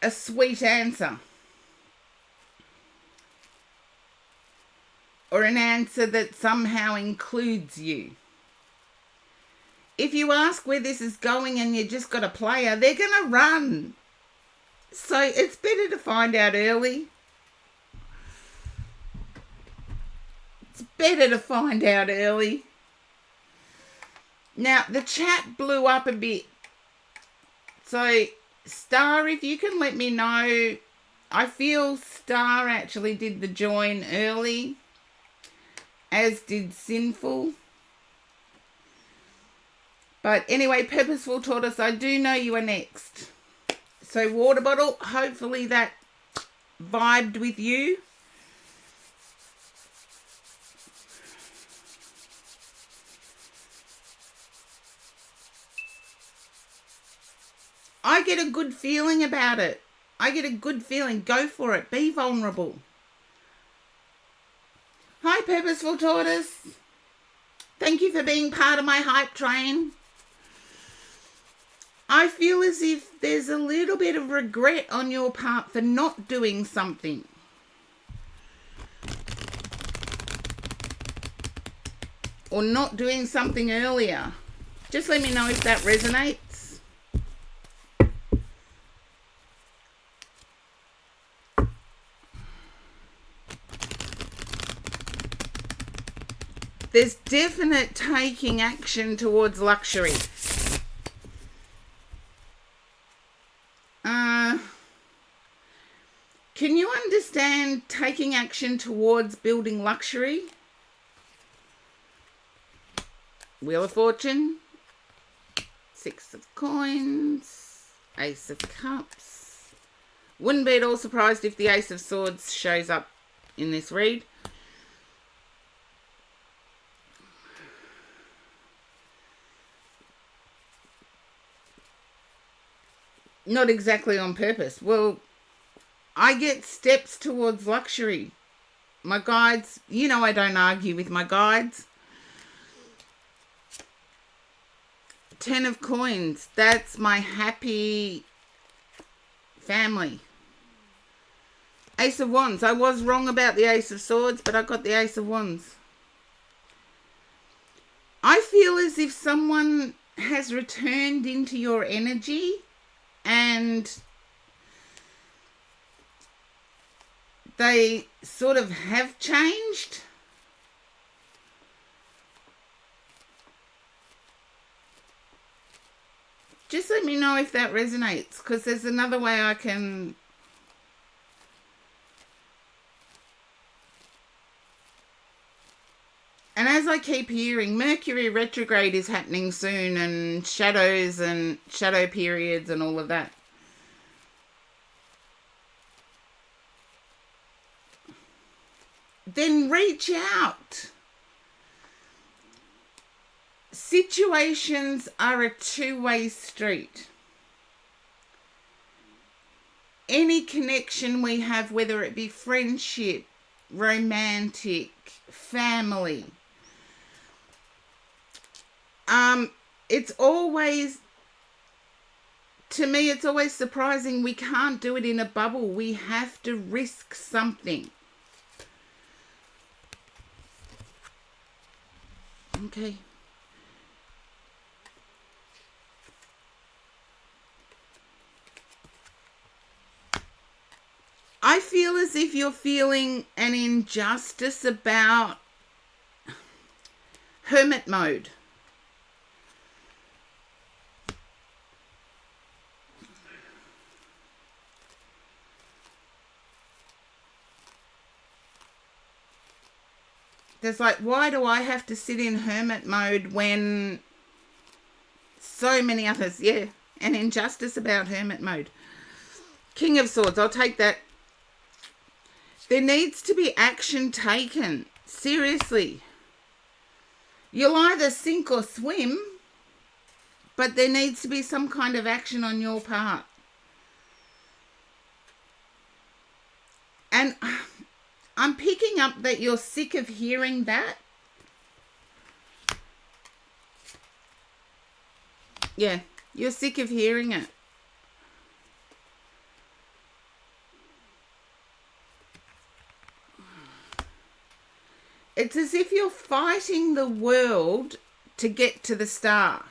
a sweet answer, or an answer that somehow includes you. If you ask where this is going and you just got a player, they're going to run. So it's better to find out early. It's better to find out early. Now, the chat blew up a bit. So, Star, if you can let me know, I feel Star actually did the join early, as did Sinful. But anyway, Purposeful Tortoise, I do know you are next. So, Water Bottle, hopefully that vibed with you. I get a good feeling about it. I get a good feeling. Go for it. Be vulnerable. Hi, Purposeful Tortoise. Thank you for being part of my hype train. I feel as if there's a little bit of regret on your part for not doing something. Or not doing something earlier. Just let me know if that resonates. There's definite taking action towards luxury. Can you understand taking action towards building luxury? Wheel of Fortune, Six of Coins, Ace of Cups. Wouldn't be at all surprised if the Ace of Swords shows up in this read. Not exactly on purpose. Well, I get steps towards luxury. My guides, you know I don't argue with my guides. 10 of Coins, that's my happy family. Ace of Wands, I was wrong about the Ace of Swords, but I got the Ace of Wands. I feel as if someone has returned into your energy and they sort of have changed. Just let me know if that resonates, because there's another way I can... And as I keep hearing, Mercury retrograde is happening soon, and shadows and shadow periods and all of that. Then reach out. Situations are a two-way street. Any connection we have, whether it be friendship, romantic, family, it's always, to me, it's always surprising we can't do it in a bubble. We have to risk something. Okay. I feel as if you're feeling an injustice about hermit mode. There's like, why do I have to sit in hermit mode when so many others? Yeah, an injustice about hermit mode. King of Swords, I'll take that. There needs to be action taken. Seriously. You'll either sink or swim, but there needs to be some kind of action on your part. And I'm picking up that you're sick of hearing that. Yeah, you're sick of hearing it. It's as if you're fighting the world to get to the star.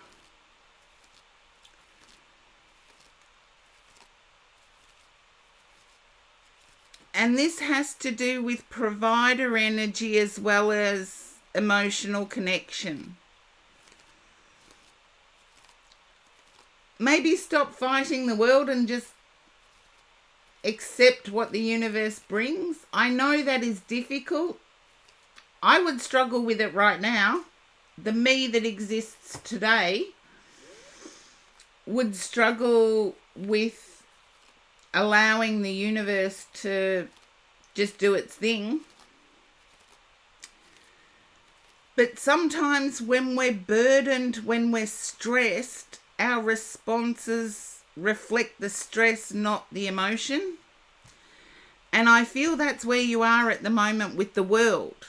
And this has to do with provider energy as well as emotional connection. Maybe stop fighting the world and just accept what the universe brings. I know that is difficult. I would struggle with it right now. The me that exists today would struggle with allowing the universe to just do its thing. But sometimes when we're burdened, when we're stressed, our responses reflect the stress, not the emotion. And I feel that's where you are at the moment with the world.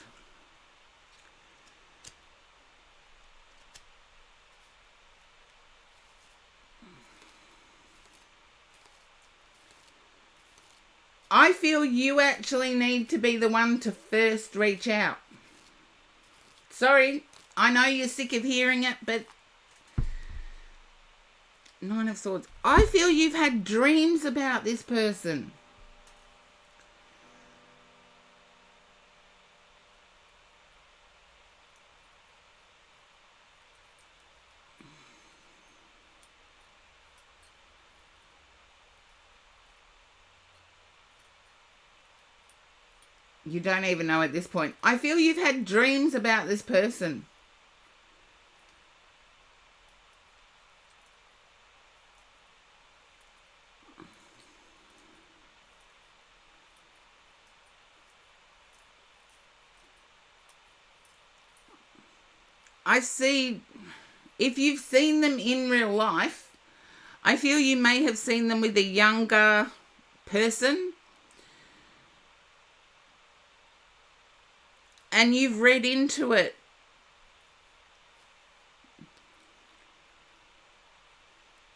I feel you actually need to be the one to first reach out. Sorry, I know you're sick of hearing it, but Nine of Swords. I feel you've had dreams about this person. You don't even know at this point. I feel you've had dreams about this person. I see, if you've seen them in real life, I feel you may have seen them with a younger person. And you've read into it.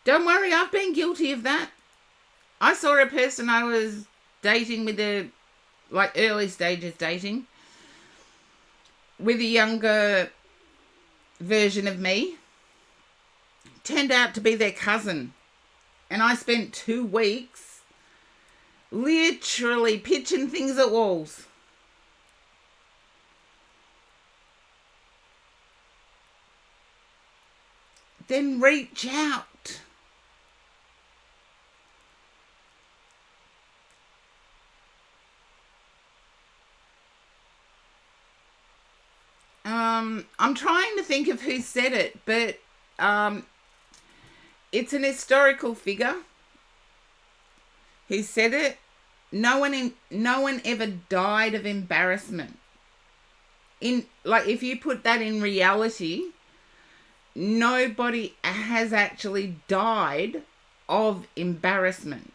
Don't worry, I've been guilty of that. I saw a person I was dating with early stages dating, with a younger version of me. Turned out to be their cousin. And I spent 2 weeks literally pitching things at walls. Then reach out. I'm trying to think of who said it, but it's an historical figure who said it. No one ever died of embarrassment. If you put that in reality, nobody has actually died of embarrassment.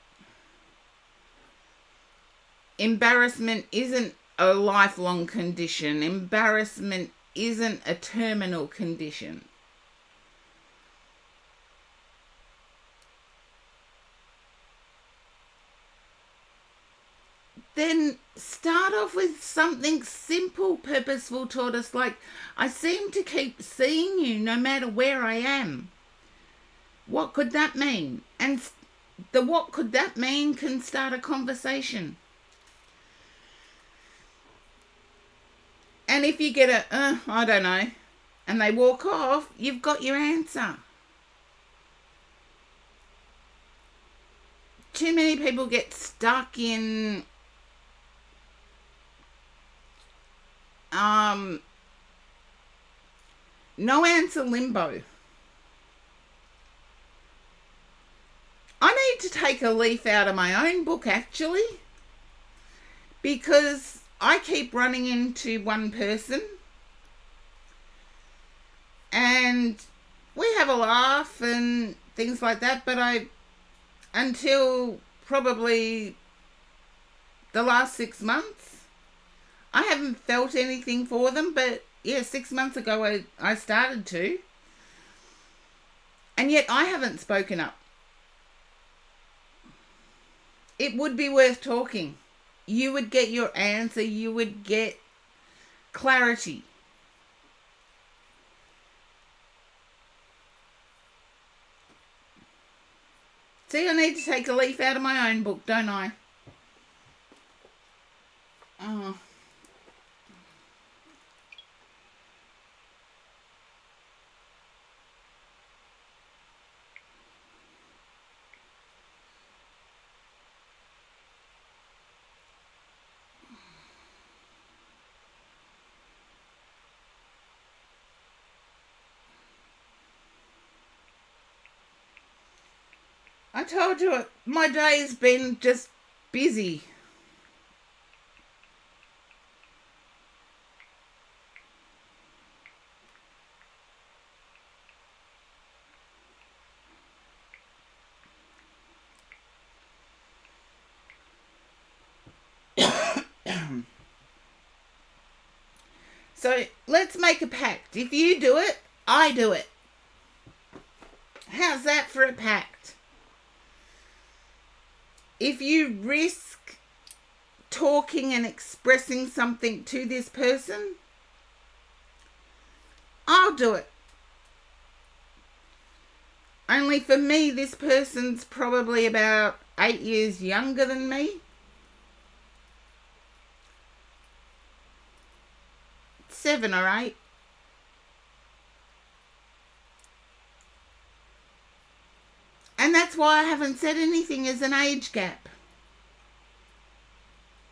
Embarrassment isn't a lifelong condition. Embarrassment isn't a terminal condition. Then start off with something simple, purposeful, tortoise, like, I seem to keep seeing you no matter where I am. What could that mean? And the what could that mean can start a conversation. And if you get I don't know, and they walk off, you've got your answer. Too many people get stuck in no answer limbo. I need to take a leaf out of my own book, actually, because I keep running into one person and we have a laugh and things like that, but until probably the last 6 months, I haven't felt anything for them. But yeah, 6 months ago I started to, and yet I haven't spoken up. It would be worth talking. You would get your answer. You would get clarity. See, I need to take a leaf out of my own book, don't I? Oh. I told you, my day's been just busy. So let's make a pact. If you do it, I do it. How's that for a pact? If you risk talking and expressing something to this person, I'll do it. Only for me, this person's probably about 8 years younger than me. 7 or 8. And that's why I haven't said anything as an age gap.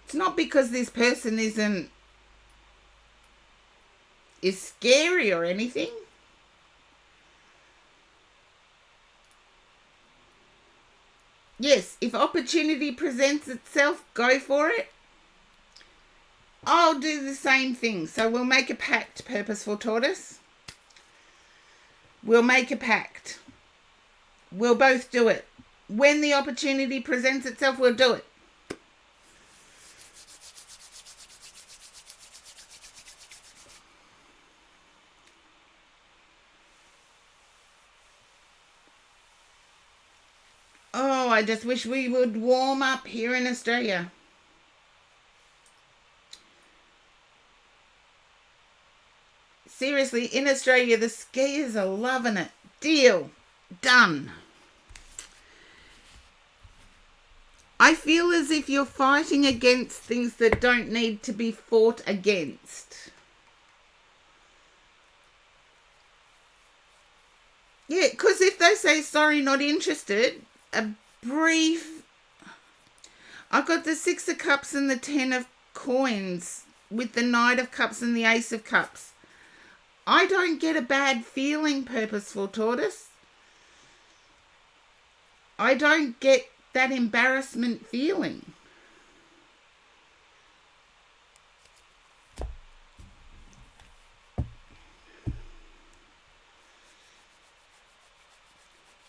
It's not because this person is scary or anything. Yes, if opportunity presents itself, go for it. I'll do the same thing. So we'll make a pact, Purposeful Tortoise. We'll make a pact. We'll both do it. When the opportunity presents itself, we'll do it. Oh, I just wish we would warm up here in Australia. Seriously, in Australia, the skiers are loving it. Deal. Done. I feel as if you're fighting against things that don't need to be fought against. Yeah, because if they say, sorry, not interested, a brief... I've got the 6 of Cups and the 10 of Coins with the Knight of Cups and the Ace of Cups. I don't get a bad feeling, Purposeful Tortoise. I don't get that embarrassment feeling.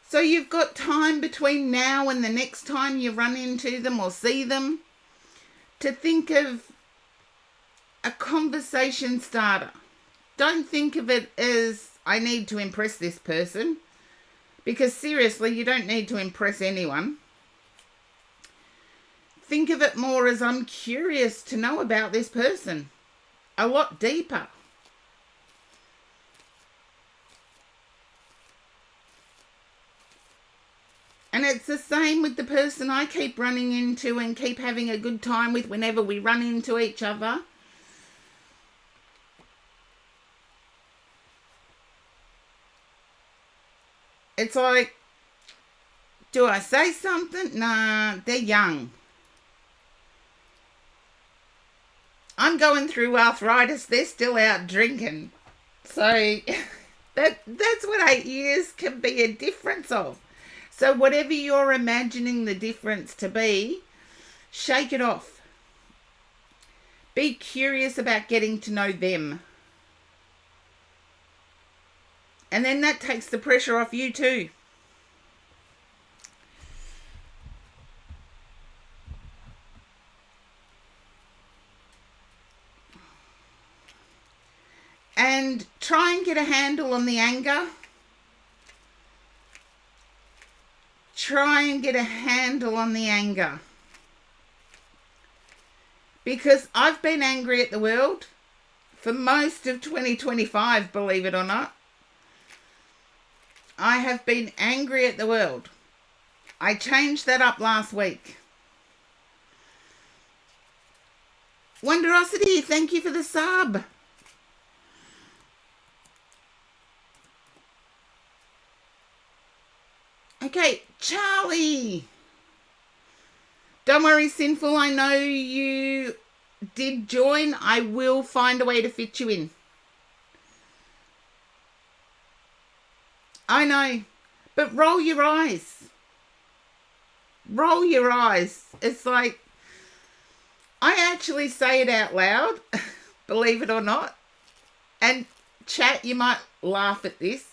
So you've got time between now and the next time you run into them or see them to think of a conversation starter. Don't think of it as, I need to impress this person, because seriously, you don't need to impress anyone. Think of it more as, I'm curious to know about this person a lot deeper. And it's the same with the person I keep running into and keep having a good time with whenever we run into each other. It's like, do I say something? Nah, they're young. I'm going through arthritis. They're still out drinking. So that's what 8 years can be a difference of. So whatever you're imagining the difference to be, shake it off. Be curious about getting to know them. And then that takes the pressure off you too. And try and get a handle on the anger. Try and get a handle on the anger. Because I've been angry at the world for most of 2025, believe it or not. I have been angry at the world. I changed that up last week. Wonderosity, thank you for the sub. Okay, Charlie. Don't worry, Sinful. I know you did join. I will find a way to fit you in. I know. But roll your eyes. Roll your eyes. It's like, I actually say it out loud, believe it or not. And chat, you might laugh at this.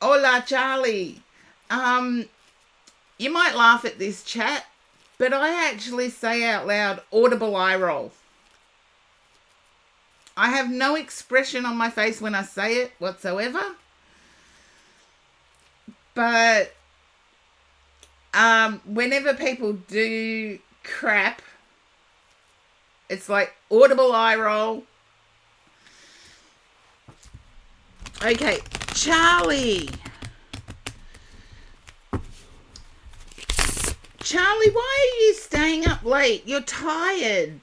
Hola, Charlie. You might laugh at this, chat, but I actually say out loud, audible eye roll. I have no expression on my face when I say it whatsoever. But whenever people do crap, it's like audible eye roll. Okay, Charlie. Charlie, why are you staying up late? You're tired.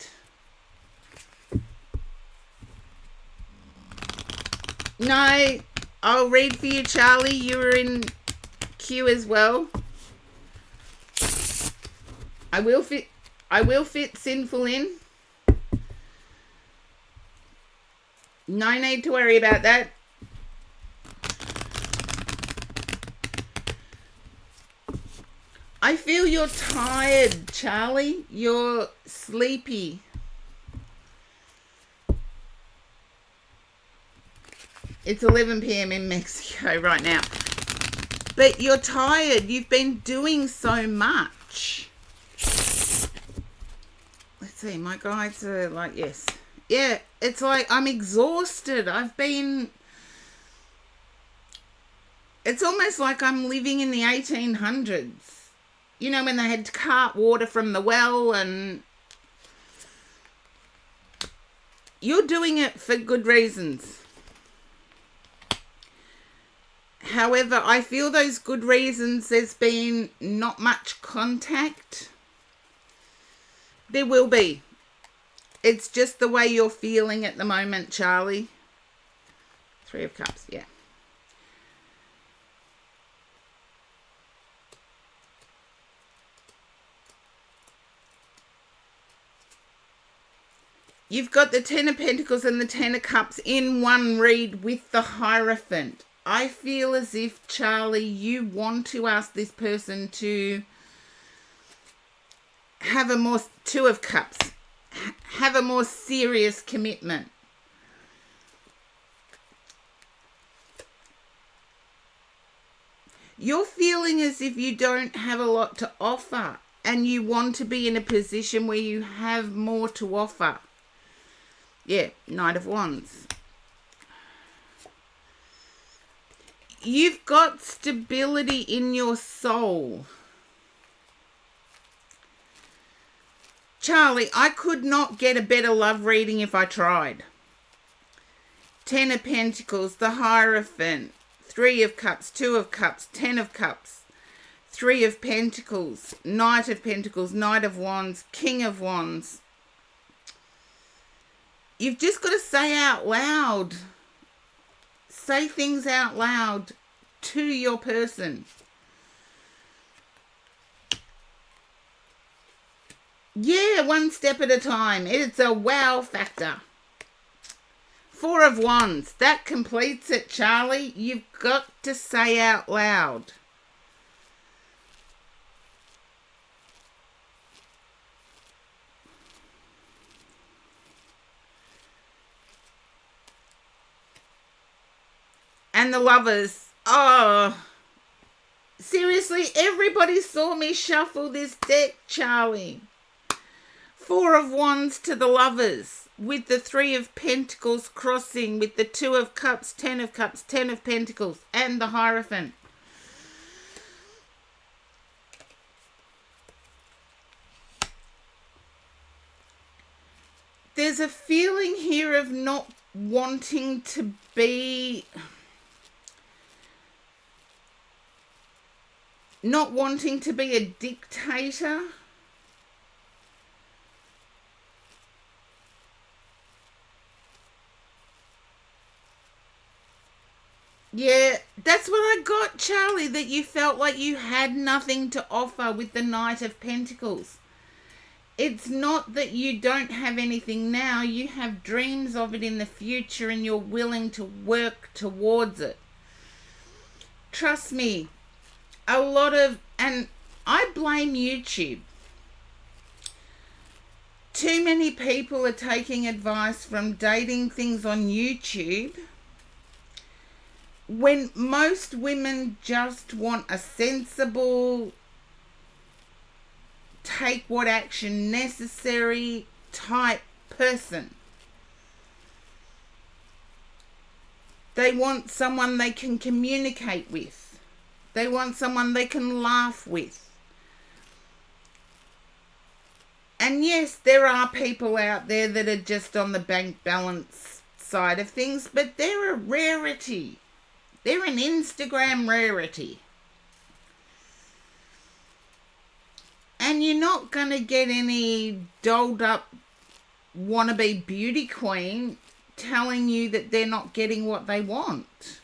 No, I'll read for you, Charlie. You were in queue as well. I will fit Sinful in. No need to worry about that. I feel you're tired, Charlie. You're sleepy. It's 11 p.m. in Mexico right now. But you're tired. You've been doing so much. Let's see. My guides are like, yes. Yeah, it's like I'm exhausted. It's almost like I'm living in the 1800s. You know, when they had to cart water from the well, and you're doing it for good reasons. However, I feel those good reasons, there's been not much contact. There will be. It's just the way you're feeling at the moment, Charlie. 3 of Cups, yeah. You've got the 10 of Pentacles and the 10 of Cups in one read with the Hierophant. I feel as if, Charlie, you want to ask this person to have a more 2 of Cups, have a more serious commitment. You're feeling as if you don't have a lot to offer and you want to be in a position where you have more to offer. Yeah, Knight of Wands. You've got stability in your soul. Charlie, I could not get a better love reading if I tried. 10 of Pentacles, the Hierophant, 3 of Cups, 2 of Cups, 10 of Cups, 3 of Pentacles, Knight of Pentacles, Knight of Wands, King of Wands. You've just got to say out loud. Say things out loud to your person. Yeah, one step at a time. It's a wow factor. 4 of Wands. That completes it, Charlie. You've got to say out loud. And the Lovers. Oh, seriously, everybody saw me shuffle this deck, Charlie. 4 of Wands to the Lovers, with the 3 of Pentacles crossing, with the 2 of Cups, 10 of Cups, 10 of Pentacles, and the Hierophant. There's a feeling here of not wanting to be a dictator. Yeah, that's what I got, Charlie, that you felt like you had nothing to offer with the Knight of Pentacles. It's not that you don't have anything now, you have dreams of it in the future and you're willing to work towards it. Trust me, and I blame YouTube. Too many people are taking advice from dating things on YouTube when most women just want a sensible, take what action necessary type person. They want someone they can communicate with. They want someone they can laugh with. And yes, there are people out there that are just on the bank balance side of things, but they're a rarity. They're an Instagram rarity. And you're not going to get any dolled up wannabe beauty queen telling you that they're not getting what they want.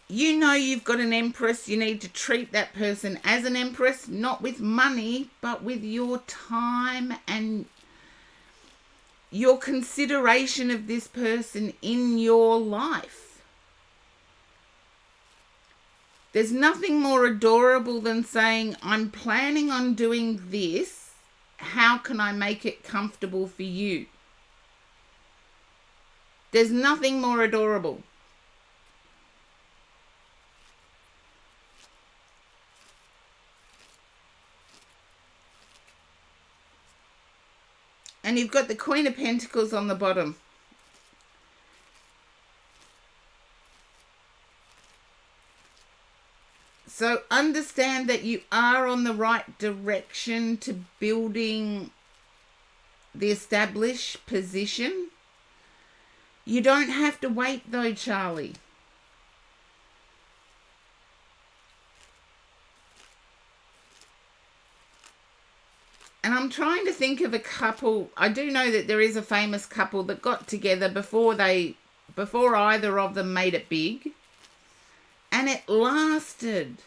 You know you've got an empress. You need to treat that person as an empress, not with money, but with your time and your consideration of this person in your life. There's nothing more adorable than saying, I'm planning on doing this. How can I make it comfortable for you? There's nothing more adorable. And you've got the Queen of Pentacles on the bottom. So understand that you are on the right direction to building the established position. You don't have to wait though, Charlie. And I'm trying to think of a couple. I do know that there is a famous couple that got together before either of them made it big. And it lasted.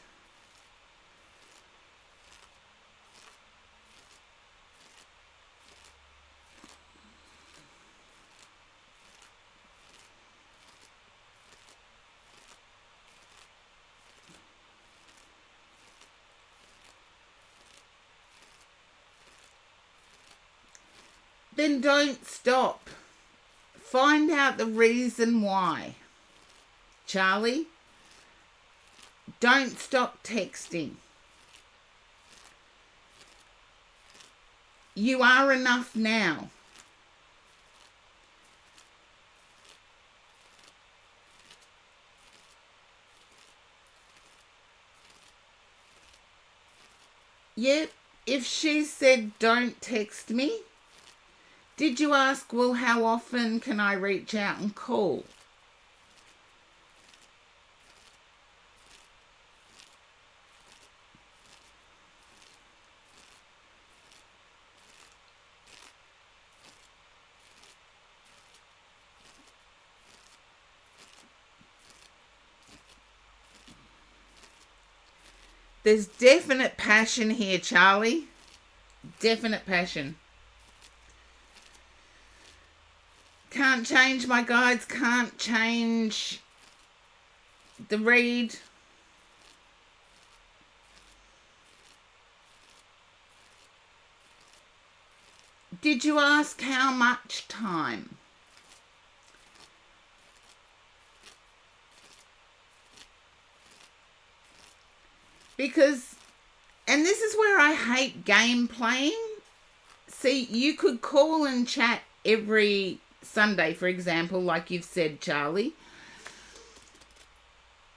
Then don't stop. Find out the reason why. Charlie, don't stop texting. You are enough now. Yep, if she said don't text me, did you ask, well, how often can I reach out and call? There's definite passion here, Charlie. Definite passion. Can't change my guides, can't change the read. Did you ask how much time? Because, and this is where I hate game playing. See, you could call and chat every Sunday, for example, like you've said, Charlie.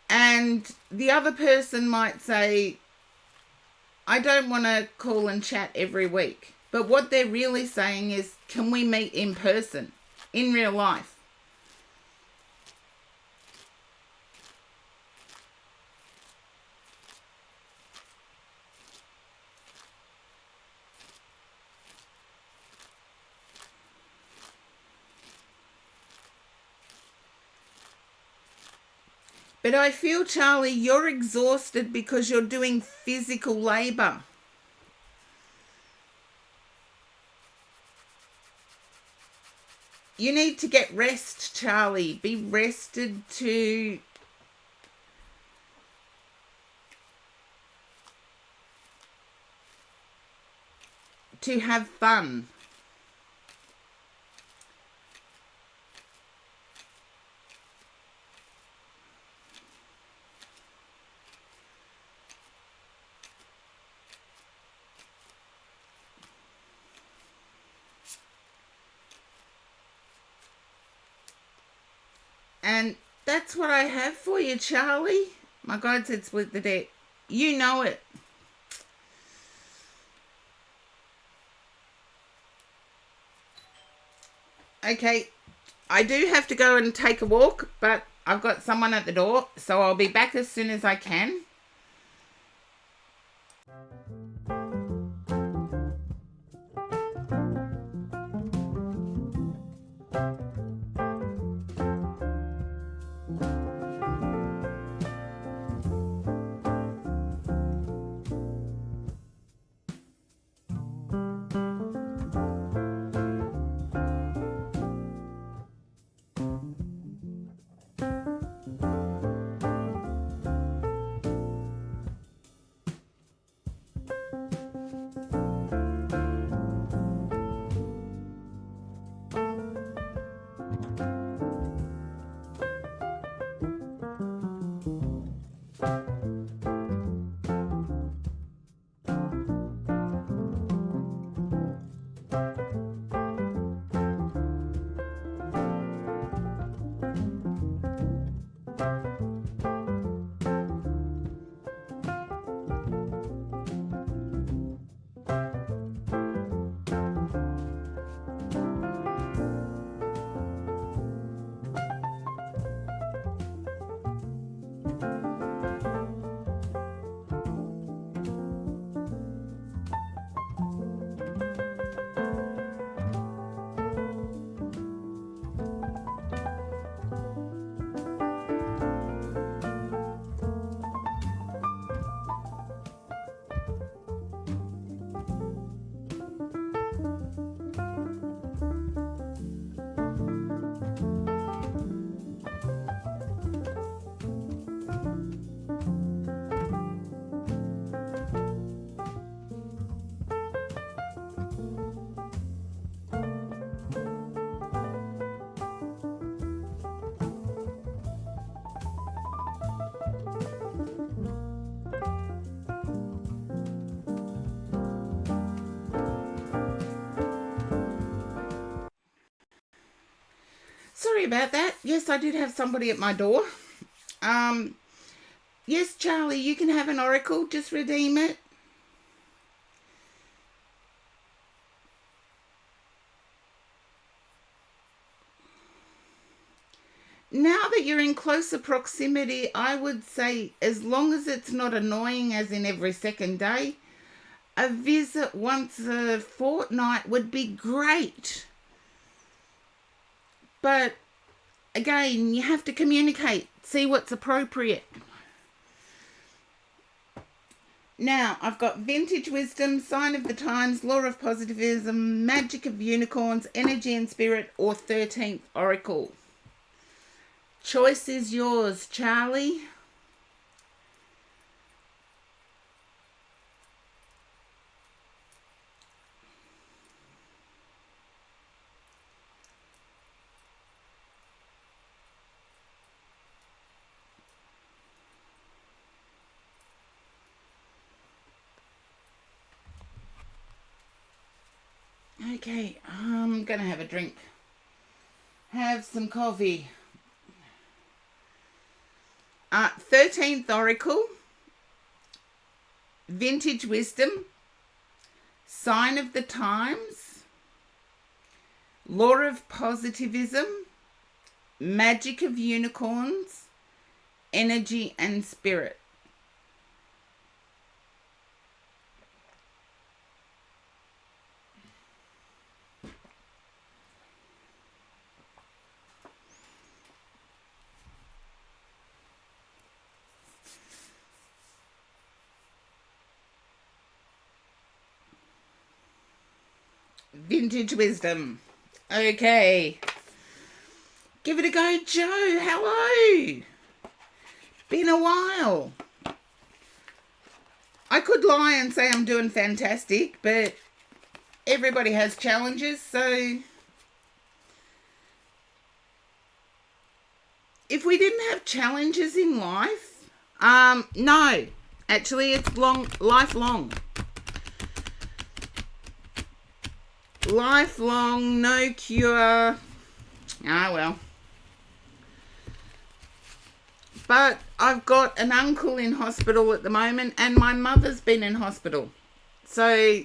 And the other person might say, I don't want to call and chat every week. But what they're really saying is, can we meet in person, in real life? But I feel, Charlie, you're exhausted because you're doing physical labour. You need to get rest, Charlie. Be rested to have fun. And that's what I have for you, Charlie. My God said split the deck. You know it. Okay, I do have to go and take a walk, but I've got someone at the door, so I'll be back as soon as I can. Sorry about that. Yes, I did have somebody at my door. Um, yes, Charlie, you can have an oracle. Just redeem it. Now that you're in closer proximity, I would say, as long as it's not annoying as in every second day, a visit once a fortnight would be great. But again, you have to communicate, see what's appropriate. Now, I've got Vintage Wisdom, Sign of the Times, Law of Positivism, Magic of Unicorns, Energy and Spirit, or 13th Oracle. Choice is yours, Charlie. Okay, I'm going to have a drink. Have some coffee. 13th Oracle. Vintage wisdom, sign of the times, law of positivism, magic of unicorns, energy and spirit. Vintage wisdom. Okay. Give it a go, Joe. Hello. Been a while. I could lie and say I'm doing fantastic, but everybody has challenges, so if we didn't have challenges in life, no. Actually, it's lifelong. Lifelong, no cure. Ah, well. But I've got an uncle in hospital at the moment, and my mother's been in hospital. So,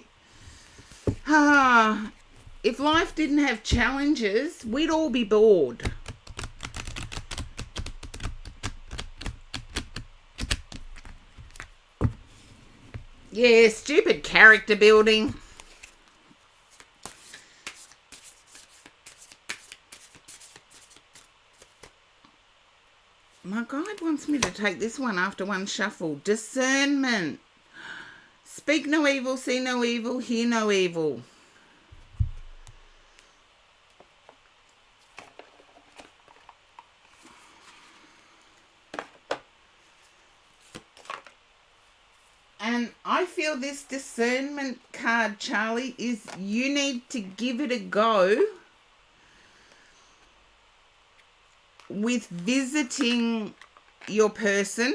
if life didn't have challenges, we'd all be bored. Yeah, stupid character building. My guide wants me to take this one after one shuffle. Discernment. Speak no evil, see no evil, hear no evil. And I feel this discernment card, Charlie, is you need to give it a go with visiting your person,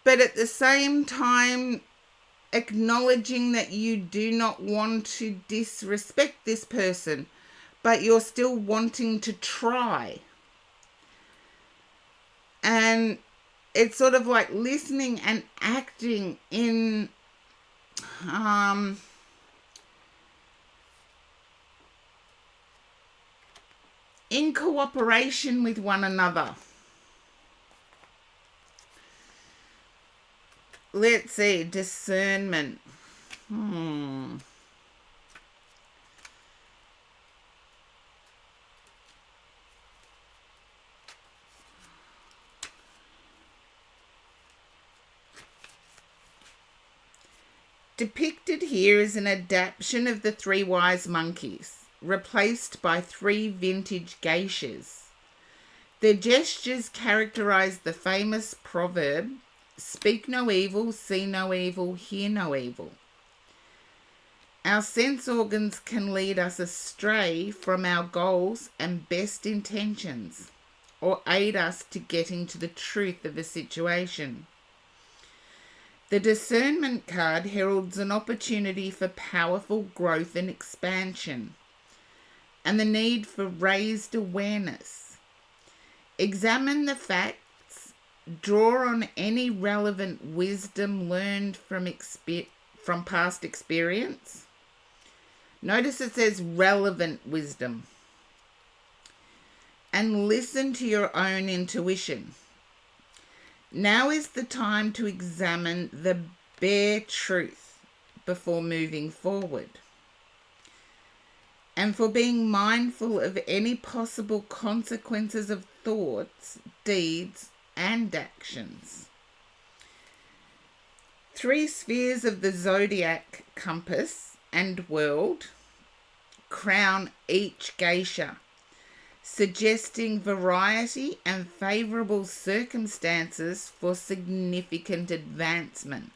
but at the same time acknowledging that you do not want to disrespect this person, but you're still wanting to try. And it's sort of like listening and acting in cooperation with one another. Let's see, discernment. Depicted here is an adaptation of the Three Wise Monkeys, replaced by 3 vintage geishas. Their gestures characterize the famous proverb, speak no evil, see no evil, hear no evil. Our sense organs can lead us astray from our goals and best intentions, or aid us to getting to the truth of a situation. The discernment card heralds an opportunity for powerful growth and expansion, and the need for raised awareness. Examine the facts, draw on any relevant wisdom learned from past experience. Notice it says relevant wisdom. And listen to your own intuition. Now is the time to examine the bare truth before moving forward, and for being mindful of any possible consequences of thoughts, deeds, and actions. 3 spheres of the zodiac compass and world crown each geisha, suggesting variety and favourable circumstances for significant advancement.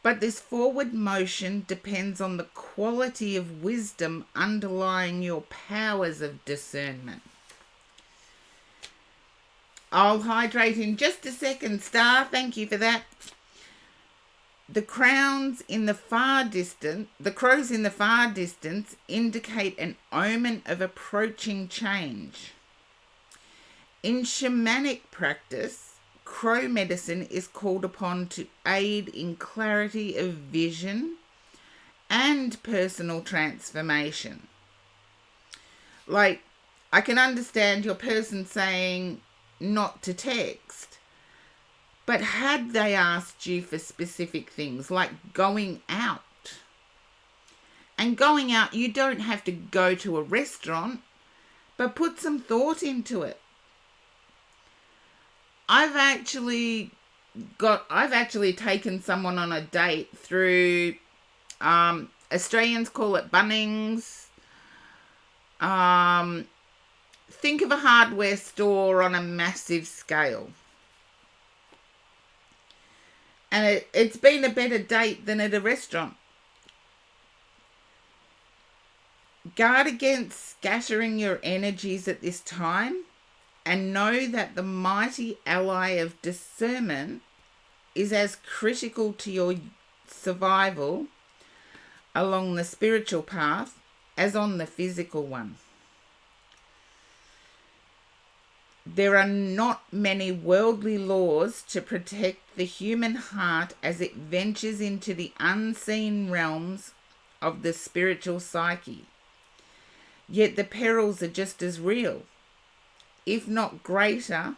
But this forward motion depends on the quality of wisdom underlying your powers of discernment. I'll hydrate in just a second, Star. Thank you for that. The crows in the far distance indicate an omen of approaching change. In shamanic practice, crow medicine is called upon to aid in clarity of vision and personal transformation. Like, I can understand your person saying not to text, but had they asked you for specific things like going out? And going out, you don't have to go to a restaurant, but put some thought into it. I've actually taken someone on a date through, Australians call it Bunnings. Think of a hardware store on a massive scale. And it's been a better date than at a restaurant. Guard against scattering your energies at this time, and know that the mighty ally of discernment is as critical to your survival along the spiritual path as on the physical one. There are not many worldly laws to protect the human heart as it ventures into the unseen realms of the spiritual psyche. Yet the perils are just as real, if not greater,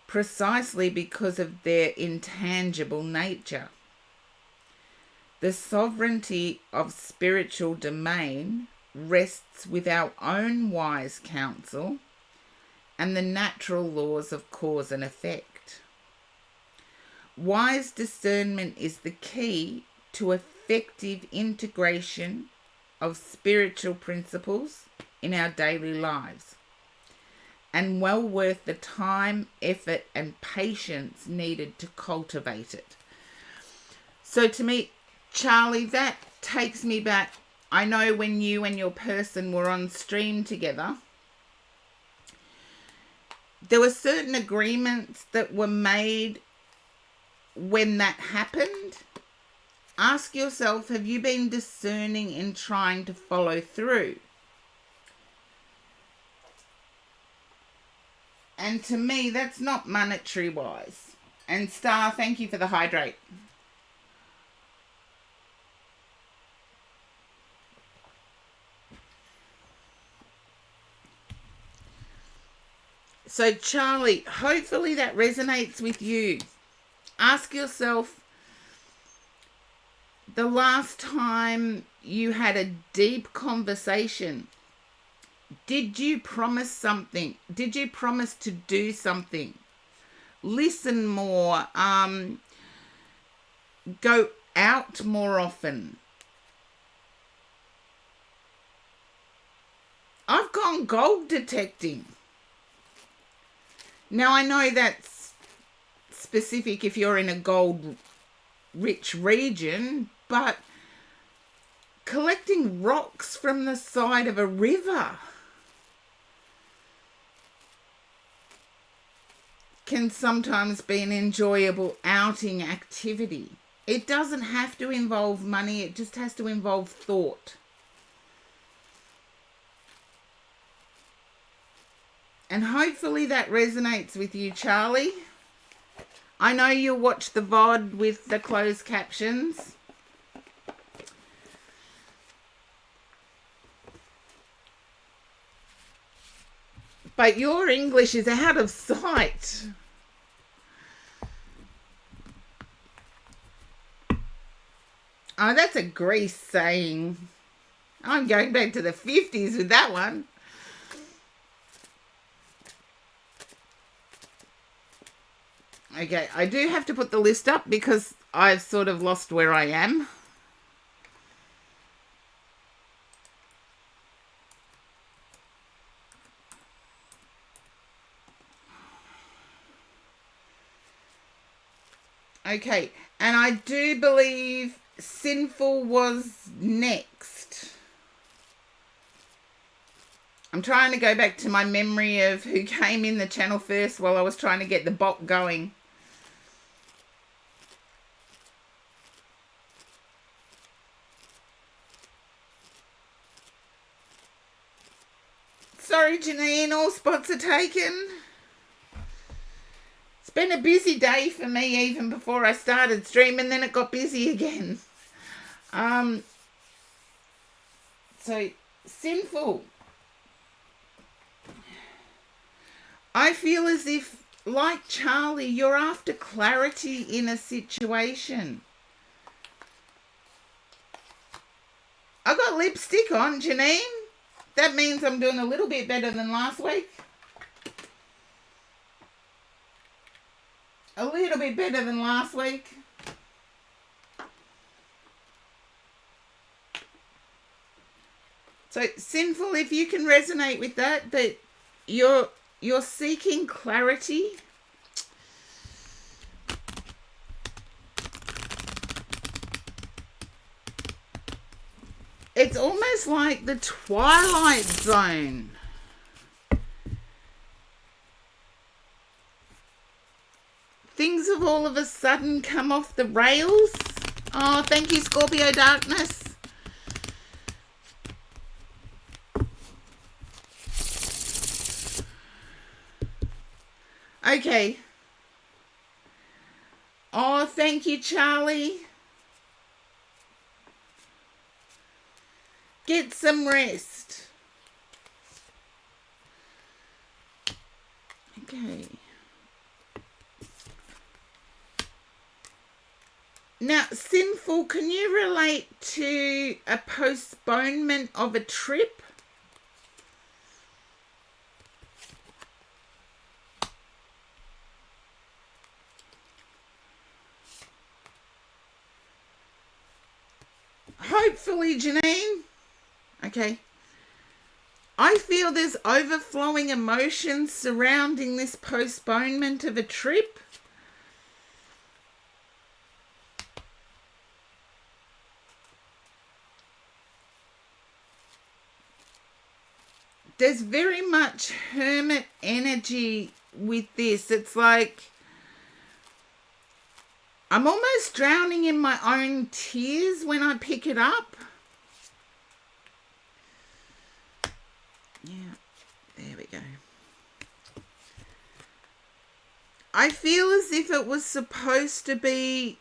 precisely because of their intangible nature. The sovereignty of spiritual domain rests with our own wise counsel and the natural laws of cause and effect. Wise discernment is the key to effective integration of spiritual principles in our daily lives, and well worth the time, effort, and patience needed to cultivate it. So to me, Charlie, that takes me back. I know when you and your person were on stream together, there were certain agreements that were made when that happened. Ask yourself, have you been discerning in trying to follow through? And to me, that's not monetary wise. And Star, thank you for the hydrate. So Charlie, hopefully that resonates with you. Ask yourself, the last time you had a deep conversation, did you promise something? Did you promise to do something? Listen more. Go out more often. I've gone gold detecting. Now, I know that's specific if you're in a gold-rich region, but collecting rocks from the side of a river can sometimes be an enjoyable outing activity. It doesn't have to involve money, it just has to involve thought. And hopefully that resonates with you, Charlie. I know you'll watch the VOD with the closed captions. But your English is out of sight. Oh, that's a Greece saying. I'm going back to the 50s with that one. Okay, I do have to put the list up because I've sort of lost where I am. Okay, and I do believe Sinful was next. I'm trying to go back to my memory of who came in the channel first while I was trying to get the bot going. Sorry, Janine, all spots are taken. been a busy day for me even before I started streaming, then it got busy again. So, sinful. I feel as if, like Charlie, you're after clarity in a situation. I got lipstick on, Janine. That means I'm doing a little bit better than last week. A little bit better than last week. So, sinful, if you can resonate with that you're seeking clarity. It's almost like the Twilight Zone. Things have all of a sudden come off the rails. Oh, thank you, Scorpio Darkness. Okay. Oh, thank you, Charlie. Get some rest. Okay. Now, sinful, can you relate to a postponement of a trip? Hopefully, Janine. Okay. I feel there's overflowing emotions surrounding this postponement of a trip. There's very much hermit energy with this. It's like I'm almost drowning in my own tears when I pick it up. Yeah, there we go. I feel as if it was supposed to be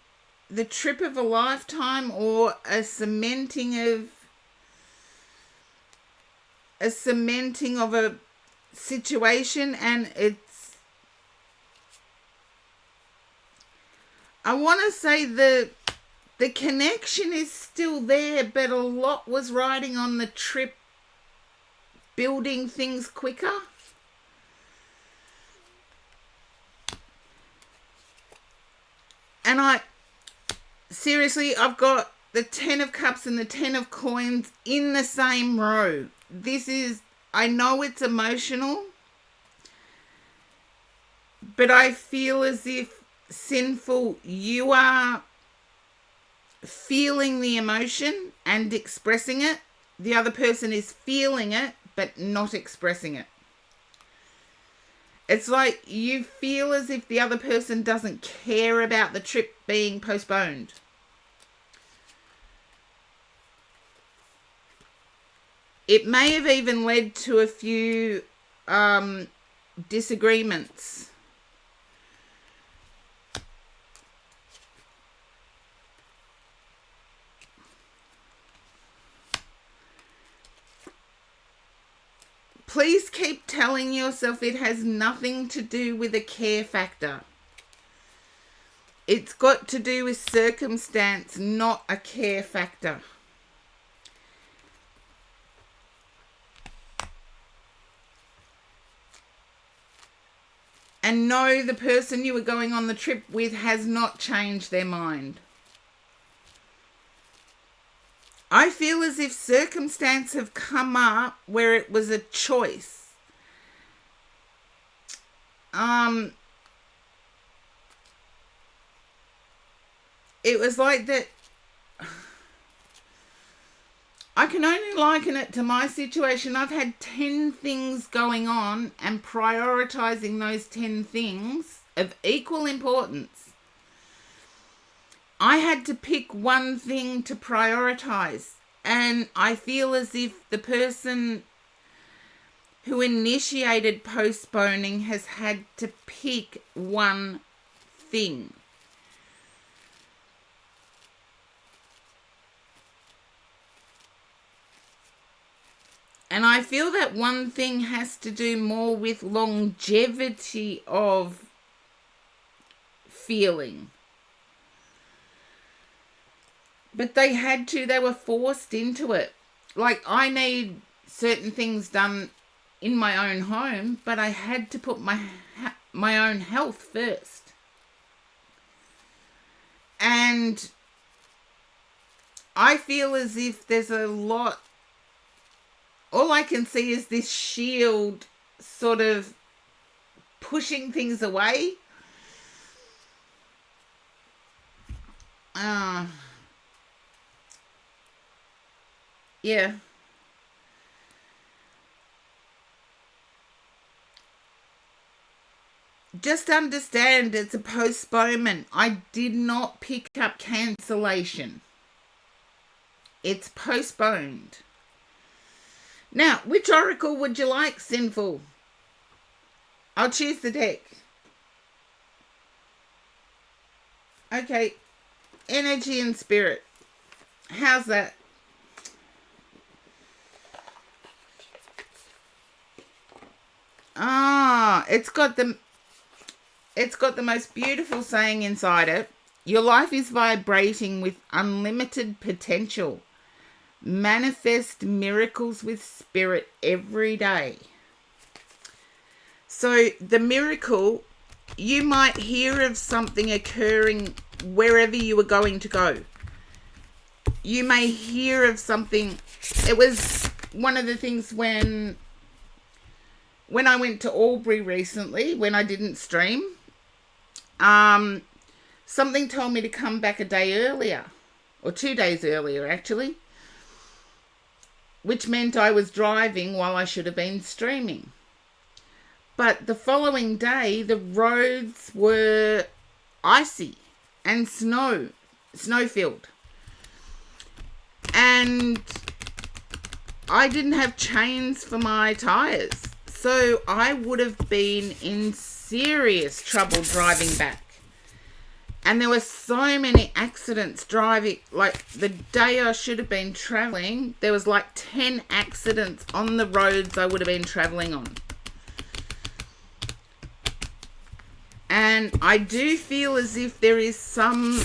the trip of a lifetime or a cementing of a situation, and I want to say the connection is still there, but a lot was riding on the trip, building things quicker. And I've got the 10 of Cups and the 10 of Coins in the same row. I know it's emotional, but I feel as if, sinful, you are feeling the emotion and expressing it. The other person is feeling it, but not expressing it. It's like you feel as if the other person doesn't care about the trip being postponed. It may have even led to a few disagreements. Please keep telling yourself it has nothing to do with a care factor. It's got to do with circumstance, not a care factor. And no, the person you were going on the trip with has not changed their mind. I feel as if circumstances have come up where it was a choice. It was like that. I can only liken it to my situation. I've had 10 things going on and prioritizing those 10 things of equal importance. I had to pick one thing to prioritize, and I feel as if the person who initiated postponing has had to pick one thing. And I feel that one thing has to do more with longevity of feeling. But they were forced into it. Like, I need certain things done in my own home, but I had to put my own health first. And I feel as if there's a lot, all I can see is this shield sort of pushing things away. Yeah. Just understand it's a postponement. I did not pick up cancellation. It's postponed. Now, which oracle would you like, Sinful? I'll choose the deck. Okay. Energy and spirit. How's that? It's got the most beautiful saying inside it. Your life is vibrating with unlimited potential. Manifest miracles with spirit every day. So the miracle, you might hear of something occurring wherever you were going to go. You may hear of something. It was one of the things when I went to Albury recently, when I didn't stream, something told me to come back a day earlier, or 2 days earlier actually, which meant I was driving while I should have been streaming. But the following day, the roads were icy and snow-filled. And I didn't have chains for my tyres. So I would have been in serious trouble driving back. And there were so many accidents driving. Like, the day I should have been travelling, there was like 10 accidents on the roads I would have been travelling on. And I do feel as if there is some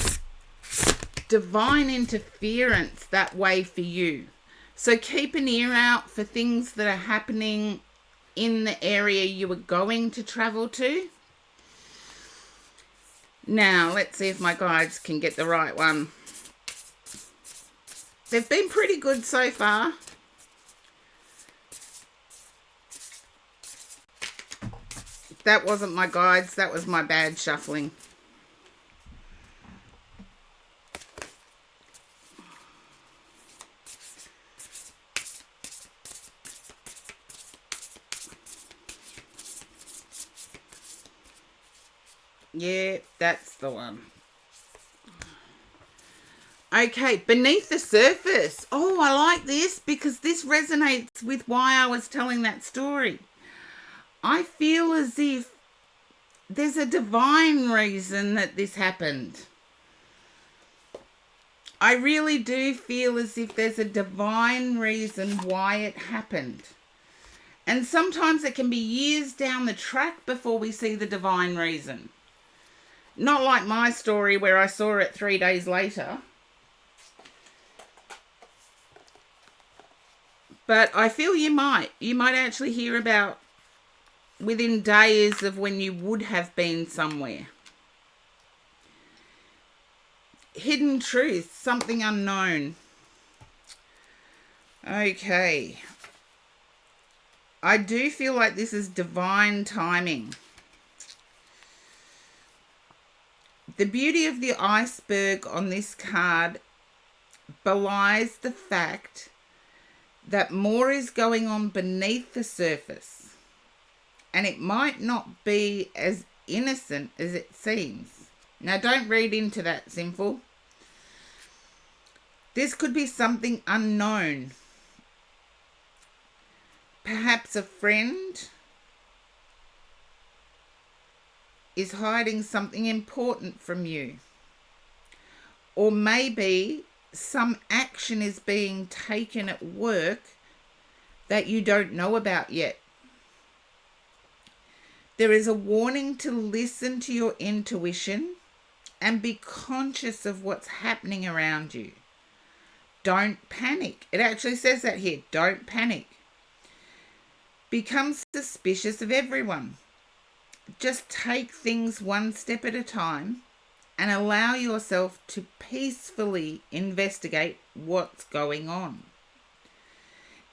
divine interference that way for you. So keep an ear out for things that are happening in the area you were going to travel to. Now, let's see if my guides can get the right one. They've been pretty good so far. That wasn't my guides, that was my bad shuffling. Yeah, that's the one. Okay, beneath the surface. Oh, I like this because this resonates with why I was telling that story. I feel as if there's a divine reason that this happened. I really do feel as if there's a divine reason why it happened. And sometimes it can be years down the track before we see the divine reason. Not like my story where I saw it 3 days later. But I feel you might actually hear about within days of when you would have been somewhere. Hidden truth, something unknown. Okay. I do feel like this is divine timing. The beauty of the iceberg on this card belies the fact that more is going on beneath the surface. And it might not be as innocent as it seems. Now, don't read into that, Sinful. This could be something unknown. Perhaps a friend. is hiding something important from you. Or maybe some action is being taken at work that you don't know about yet. There is a warning to listen to your intuition and be conscious of what's happening around you. Don't panic. It actually says that here. Don't panic. Become suspicious of everyone. Just take things one step at a time and allow yourself to peacefully investigate what's going on.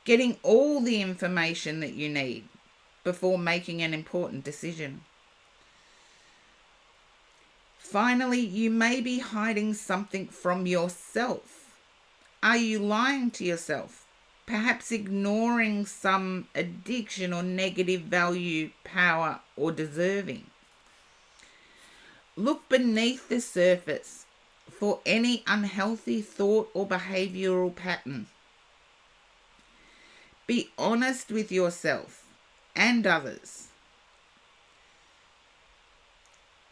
Getting all the information that you need before making an important decision. Finally, you may be hiding something from yourself. Are you lying to yourself? Perhaps ignoring some addiction or negative value, power, or deserving. Look beneath the surface for any unhealthy thought or behavioral pattern. Be honest with yourself and others.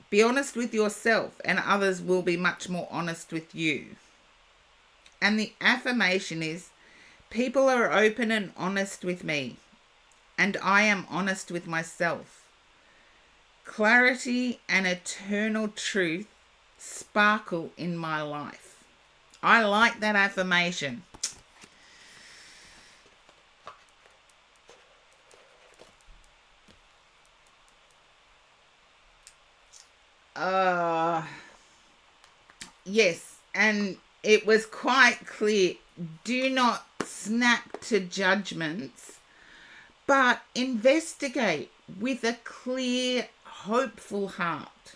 Be honest with yourself, and others will be much more honest with you. And the affirmation is, people are open and honest with me, and I am honest with myself. Clarity and eternal truth sparkle in my life. I like that affirmation. Yes, and it was quite clear. Do not snap to judgments, but investigate with a clear, hopeful heart.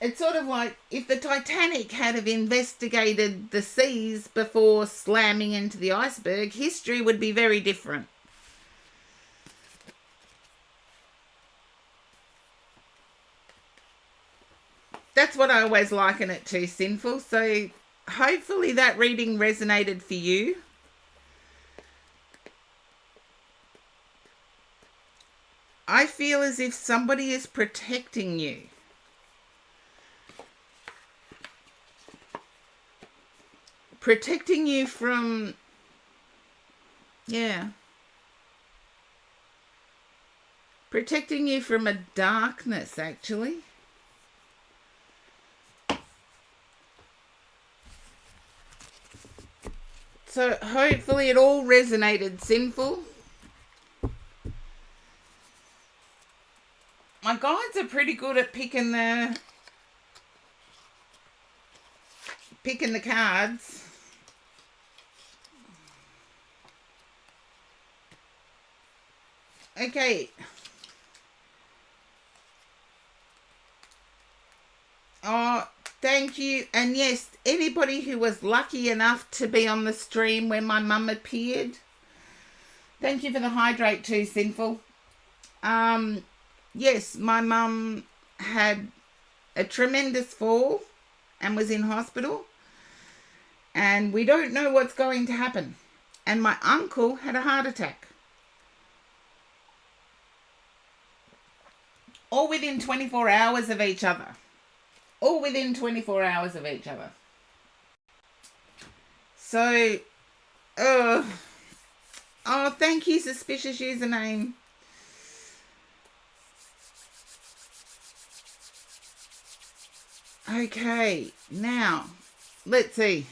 It's sort of like if the Titanic had have investigated the seas before slamming into the iceberg, history would be very different. That's what I always liken it to, Sinful. So hopefully that reading resonated for you. I feel as if somebody is protecting you. Protecting you from, protecting you from a darkness, actually. So hopefully it all resonated, Sinful. My guides are pretty good at picking the cards. Okay. Oh, thank you. And yes, anybody who was lucky enough to be on the stream when my mum appeared, thank you for the hydrate too, Sinful. Yes, my mum had a tremendous fall and was in hospital. And we don't know what's going to happen. And my uncle had a heart attack. All within 24 hours of each other. All within 24 hours of each other. So, thank you, suspicious username. Okay, now, let's see.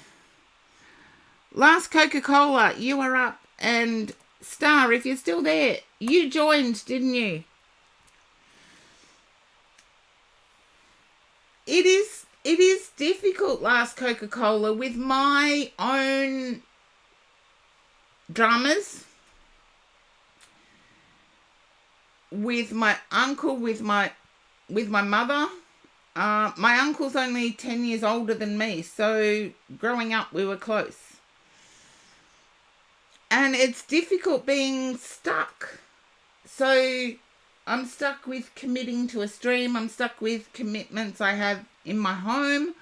Last Coca-Cola, you are up. And Star, if you're still there, you joined, didn't you? It is difficult, Last Coca-Cola, with my own dramas, with my uncle, with my mother. My uncle's only 10 years older than me, so growing up we were close. And it's difficult being stuck. So I'm stuck with committing to a stream. I'm stuck with commitments I have in my home.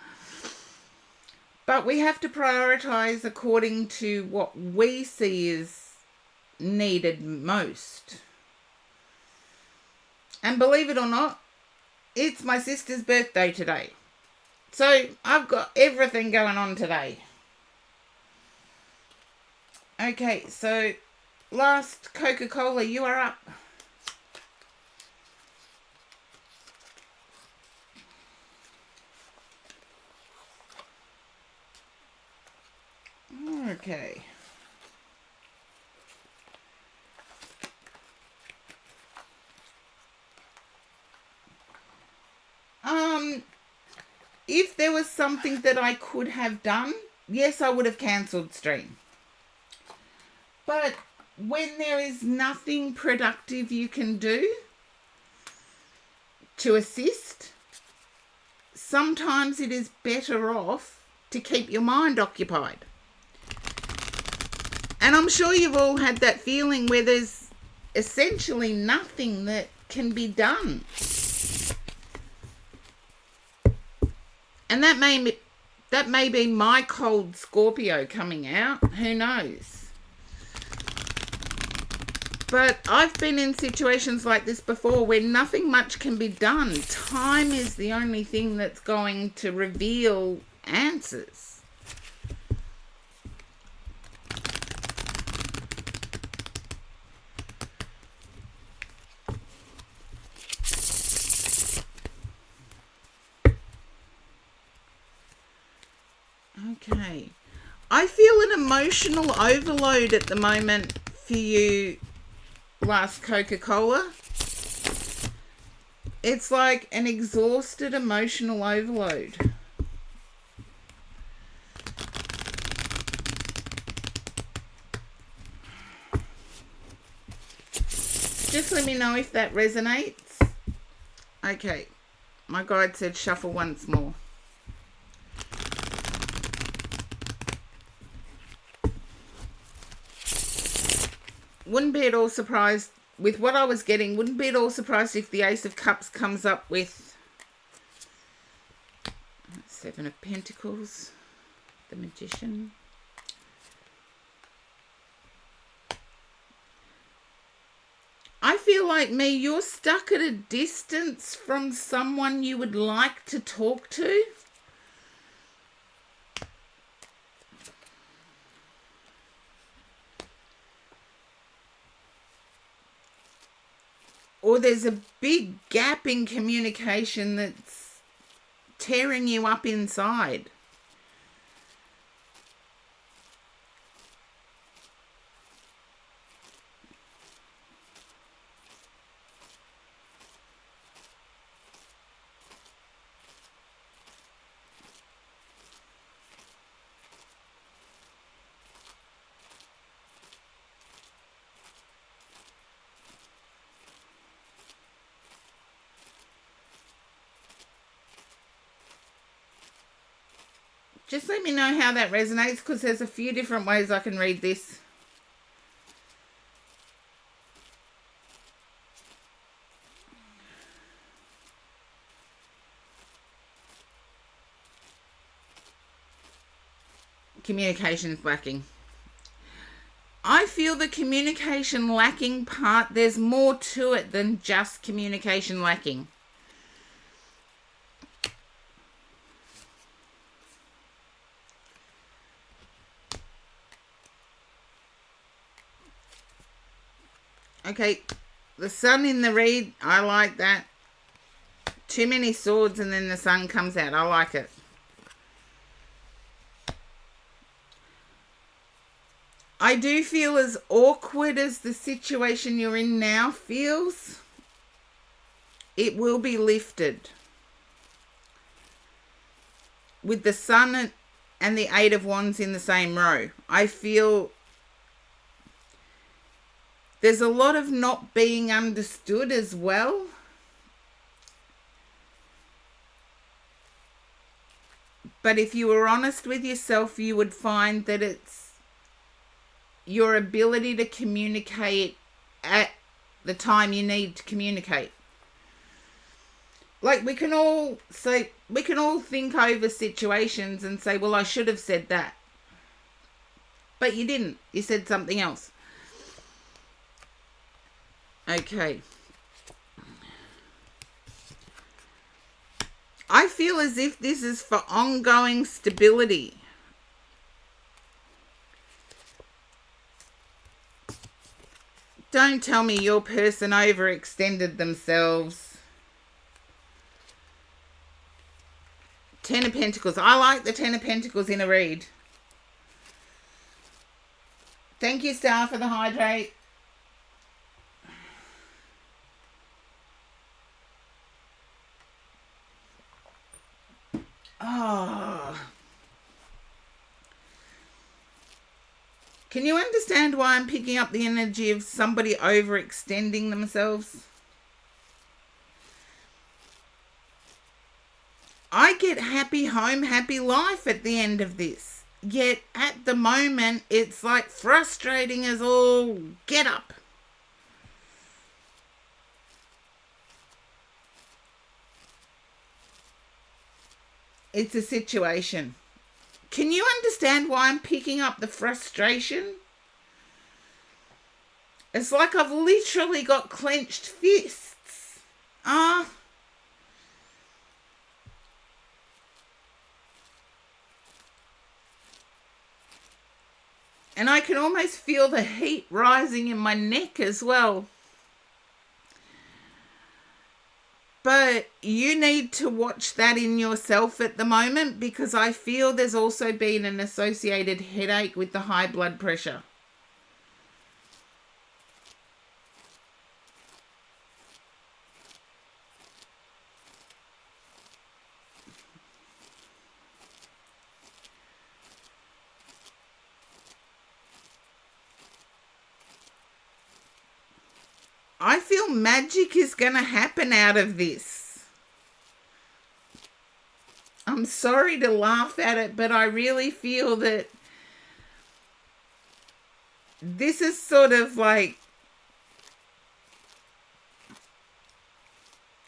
But we have to prioritize according to what we see is needed most. And believe it or not, it's my sister's birthday today. So I've got everything going on today. Okay, so last Coca-Cola, you are up. Okay. If there was something that I could have done, yes, I would have cancelled stream. But when there is nothing productive you can do to assist, sometimes it is better off to keep your mind occupied. And I'm sure you've all had that feeling where there's essentially nothing that can be done. And that may be my cold Scorpio coming out. Who knows? But I've been in situations like this before where nothing much can be done. Time is the only thing that's going to reveal answers. Okay. I feel an emotional overload at the moment for you, last Coca-Cola. It's like an exhausted emotional overload. Just let me know if that resonates. Okay. My guide said shuffle once more. Wouldn't be at all surprised with what I was getting. Wouldn't be at all surprised if the Ace of Cups comes up with Seven of Pentacles, the Magician. I feel like you're stuck at a distance from someone you would like to talk to. Or there's a big gap in communication that's tearing you up inside. Just let me know how that resonates, because there's a few different ways I can read this. Communication is lacking. I feel the communication lacking part, there's more to it than just communication lacking. Okay, the sun in the read, I like that. Too many swords and then the sun comes out. I like it. I do feel as awkward as the situation you're in now feels, it will be lifted. With the sun and the Eight of Wands in the same row, I feel there's a lot of not being understood as well. But if you were honest with yourself, you would find that it's your ability to communicate at the time you need to communicate. Like we can all think over situations and say, well, I should have said that. But you didn't. You said something else. Okay. feel as if this is for ongoing stability. Don't tell me your person overextended themselves. Ten of Pentacles. I like the Ten of Pentacles in a read. Thank you, Star, for the hydrate. Oh. Can you understand why I'm picking up the energy of somebody overextending themselves? I get happy home, happy life at the end of this. Yet at the moment, it's like frustrating as all get up. It's a situation. Can you understand why I'm picking up the frustration? It's like I've literally got clenched fists. And I can almost feel the heat rising in my neck as well. But you need to watch that in yourself at the moment, because I feel there's also been an associated headache with the high blood pressure. I feel magic is going to happen out of this. I'm sorry to laugh at it, but I really feel that this is sort of like,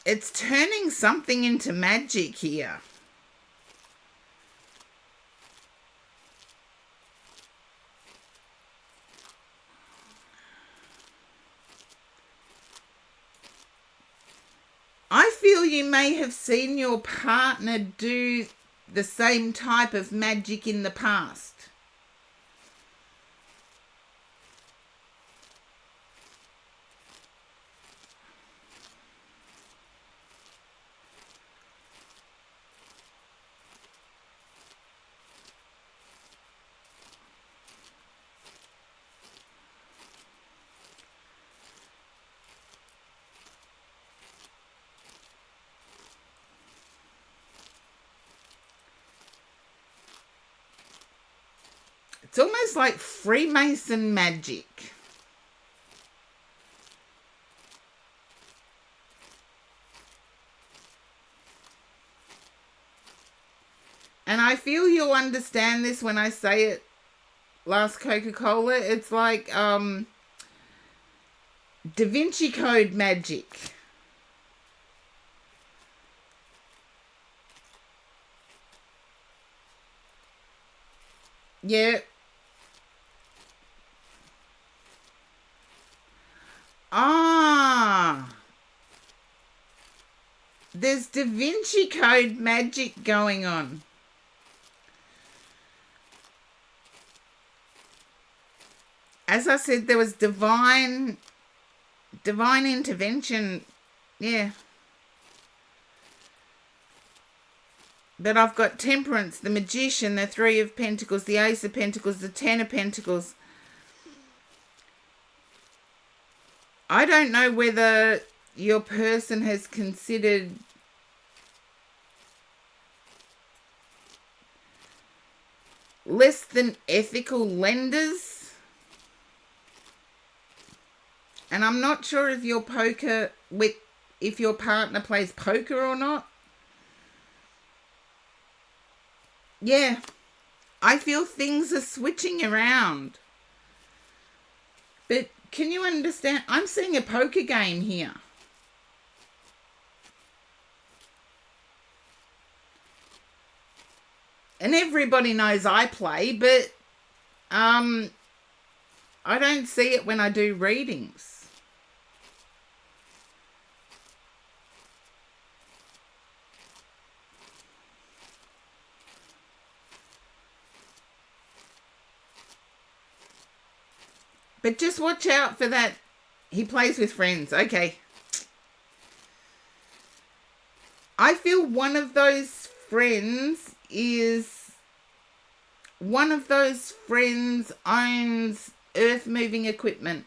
it's turning something into magic here. I feel you may have seen your partner do the same type of magic in the past. It's almost like Freemason magic. And I feel you'll understand this when I say it, last Coca-Cola. It's like Da Vinci Code magic. Yeah. There's Da Vinci Code magic going on. As I said, there was divine intervention. Yeah. But I've got Temperance, the Magician, the Three of Pentacles, the Ace of Pentacles, the Ten of Pentacles. I don't know whether your person has considered less than ethical lenders. And I'm not sure if your partner plays poker or not. Yeah, I feel things are switching around. But can you understand? I'm seeing a poker game here. And everybody knows I play, but I don't see it when I do readings. But just watch out for that. He plays with friends. Okay. I feel one of those friends owns earth moving equipment.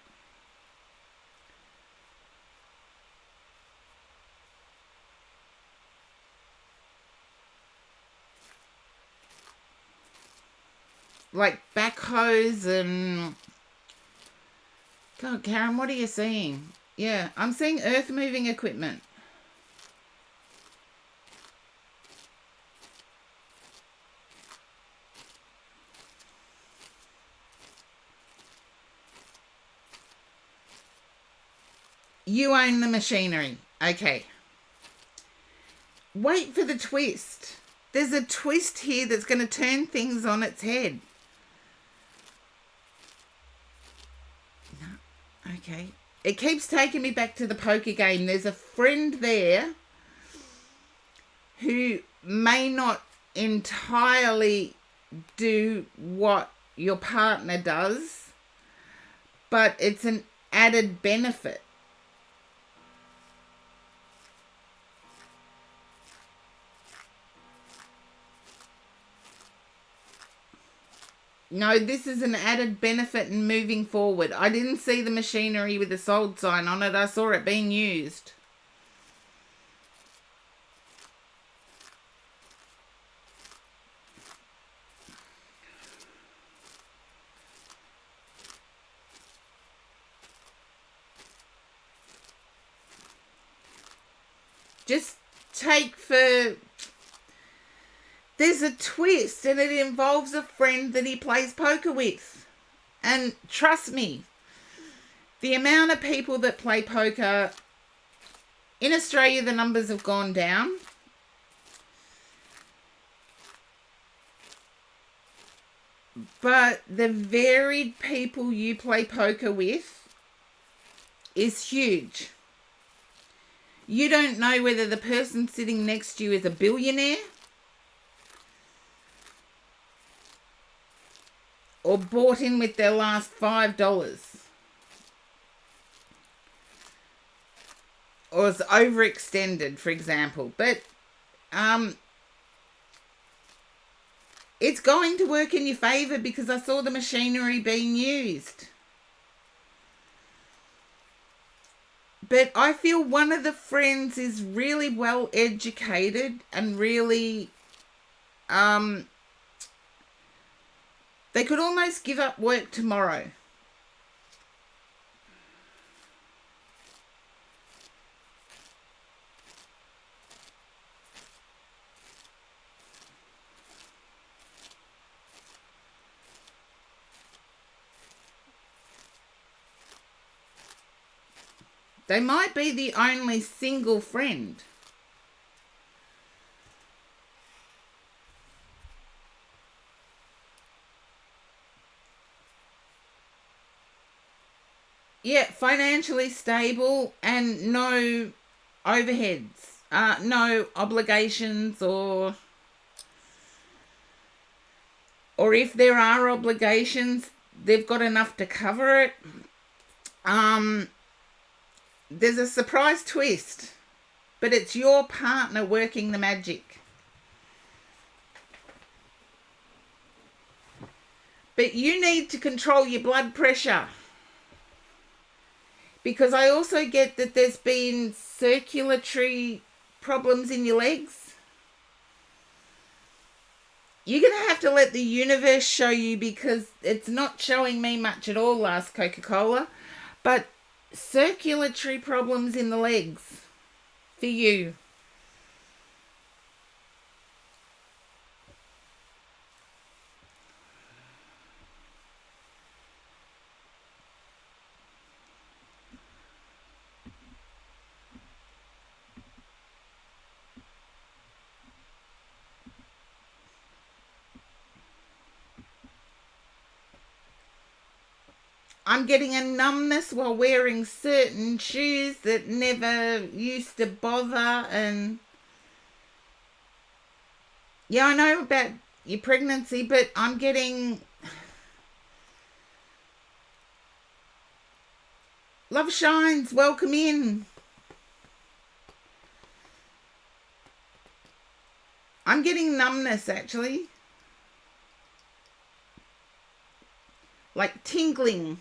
Like backhoes and... God, Karen, what are you seeing? Yeah, I'm seeing earth moving equipment. You own the machinery. Okay. Wait for the twist. There's a twist here that's going to turn things on its head. No. Okay. It keeps taking me back to the poker game. There's a friend there who may not entirely do what your partner does, but it's an added benefit. No, this is an added benefit in moving forward. I didn't see the machinery with the sold sign on it. I saw it being used. Just take for... There's a twist, and it involves a friend that he plays poker with. And trust me, the amount of people that play poker in Australia, the numbers have gone down. But the varied people you play poker with is huge. You don't know whether the person sitting next to you is a billionaire or bought in with their last $5 or is overextended, for example. But it's going to work in your favour because I saw the machinery being used. But I feel one of the friends is really well educated and really... they could almost give up work tomorrow. They might be the only single friend. Yeah, financially stable and no overheads, no obligations, or if there are obligations, they've got enough to cover it. There's a surprise twist, but it's your partner working the magic. But you need to control your blood pressure. Because I also get that there's been circulatory problems in your legs. You're going to have to let the universe show you, because it's not showing me much at all, last Coca-Cola. But circulatory problems in the legs for you. I'm getting a numbness while wearing certain shoes that never used to bother. And yeah, I know about your pregnancy, but I'm getting... Love Shines, welcome in. I'm getting numbness actually. Like tingling.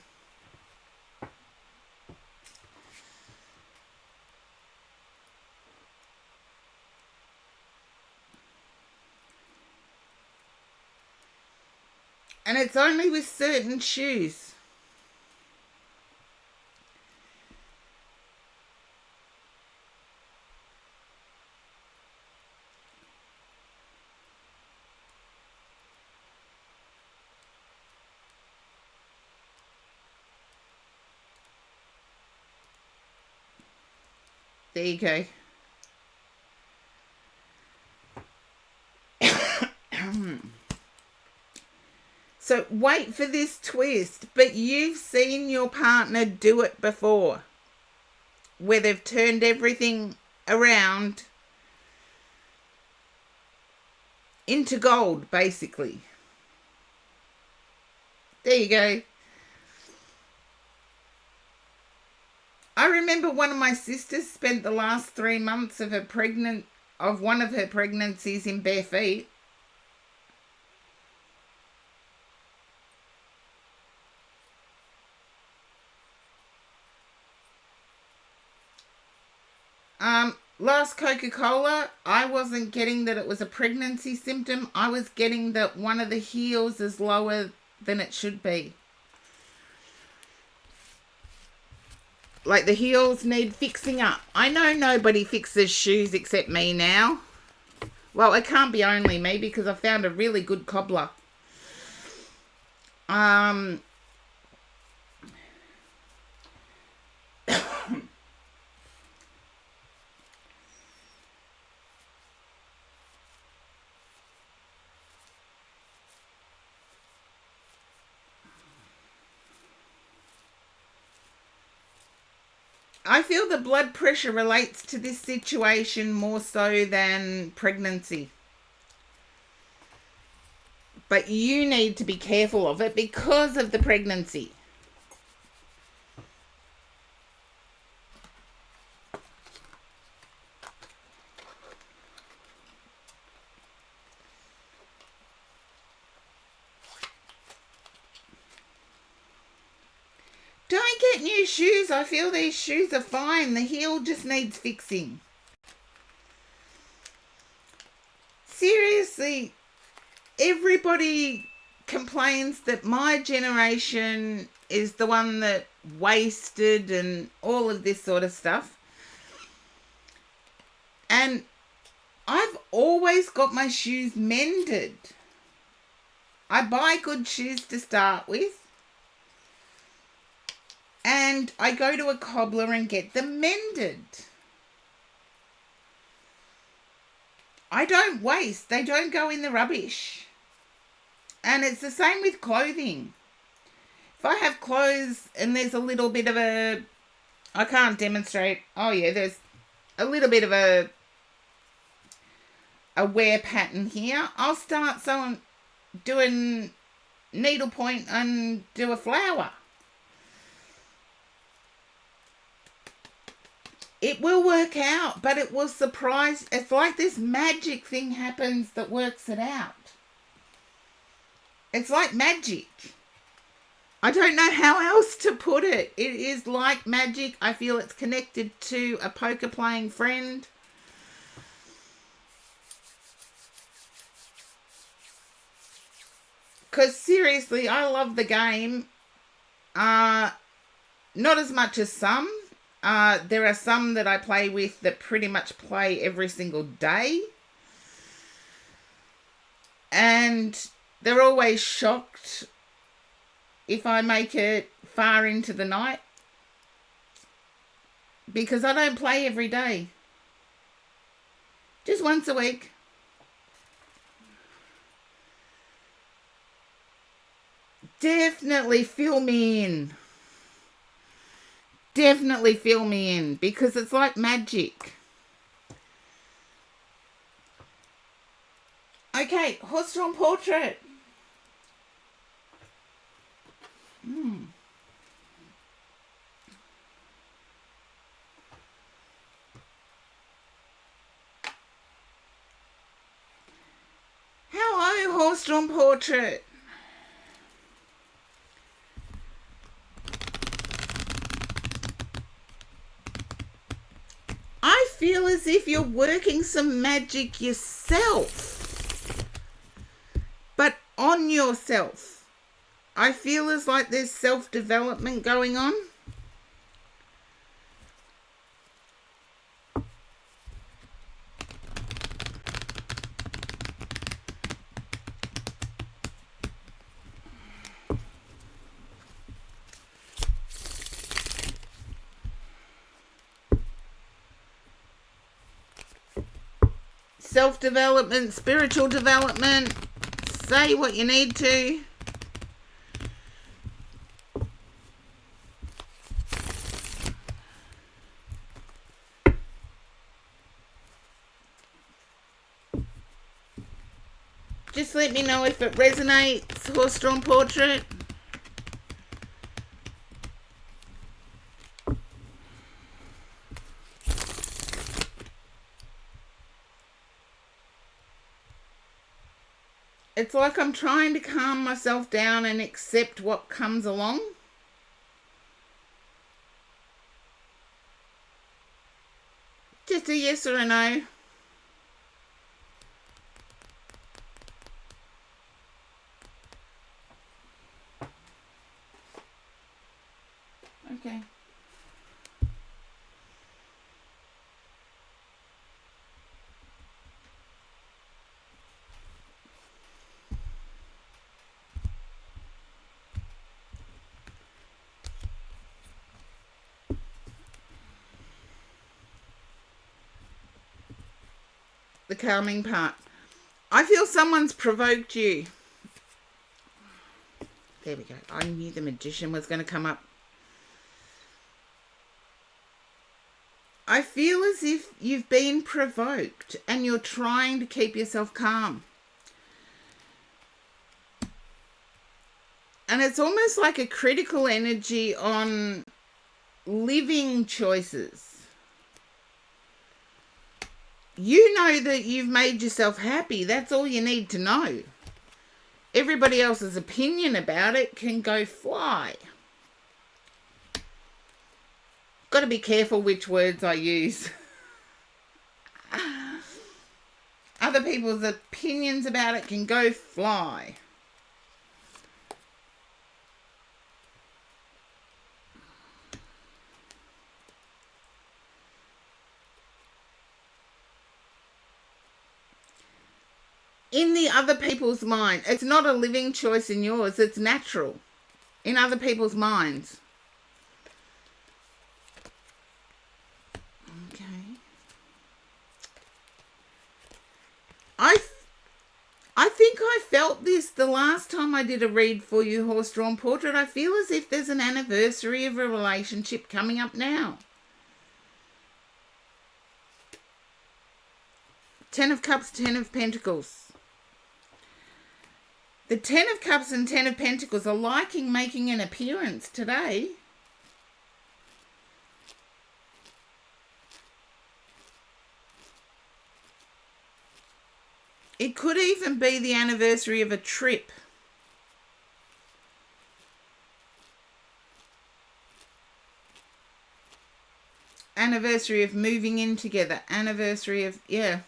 And it's only with certain shoes. There you go. So wait for this twist, but you've seen your partner do it before, where they've turned everything around into gold, basically. There you go. I remember one of my sisters spent the last 3 months of one of her pregnancies in bare feet. Last Coca-Cola, I wasn't getting that it was a pregnancy symptom. I was getting that one of the heels is lower than it should be. Like the heels need fixing up. I know nobody fixes shoes except me now. Well, it can't be only me because I found a really good cobbler. I feel the blood pressure relates to this situation more so than pregnancy. But you need to be careful of it because of the pregnancy. Don't get new shoes. I feel these shoes are fine. The heel just needs fixing. Seriously, everybody complains that my generation is the one that wasted and all of this sort of stuff. And I've always got my shoes mended. I buy good shoes to start with. And I go to a cobbler and get them mended. I don't waste. They don't go in the rubbish. And it's the same with clothing. If I have clothes and there's a little bit of a... I can't demonstrate. Oh, yeah, there's a little bit of a wear pattern here. I'll start doing needlepoint and do a flower. It will work out, but it will surprise. It's like this magic thing happens that works it out. It's like magic. I don't know how else to put it. It is like magic. I feel it's connected to a poker playing friend. Because seriously, I love the game. Not as much as some. There are some that I play with that pretty much play every single day. And they're always shocked if I make it far into the night. Because I don't play every day. Just once a week. Definitely fill me in. Definitely fill me in because it's like magic. Okay, horse-drawn portrait. Horse-drawn portrait. I feel as if you're working some magic yourself, but on yourself. I feel as like there's self-development going on. Self-development, spiritual development. Say what you need to. Just let me know if it resonates, horse-drawn portrait. It's like I'm trying to calm myself down and accept what comes along. Just a yes or a no. Okay. The calming part. I feel someone's provoked you. There we go. I knew the magician was going to come up. I feel as if you've been provoked and you're trying to keep yourself calm. And it's almost like a critical energy on living choices. You know that you've made yourself happy. That's all you need to know. Everybody else's opinion about it can go fly. Got to be careful which words I use. Other people's opinions about it can go fly. In the other people's mind. It's not a living choice in yours. It's natural in other people's minds. Okay. I think I felt this the last time I did a read for you, horse-drawn portrait. I feel as if there's an anniversary of a relationship coming up now. 10 of Cups, 10 of Pentacles. The 10 of Cups and 10 of Pentacles are liking making an appearance today. It could even be the anniversary of a trip. Anniversary of moving in together. Anniversary of, yeah.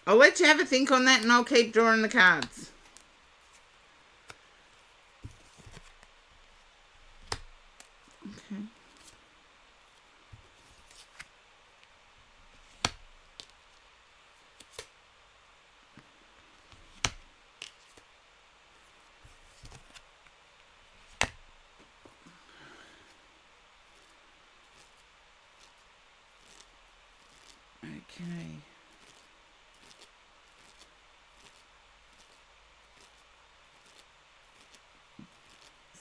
I'll let you have a think on that and I'll keep drawing the cards. Okay. Okay.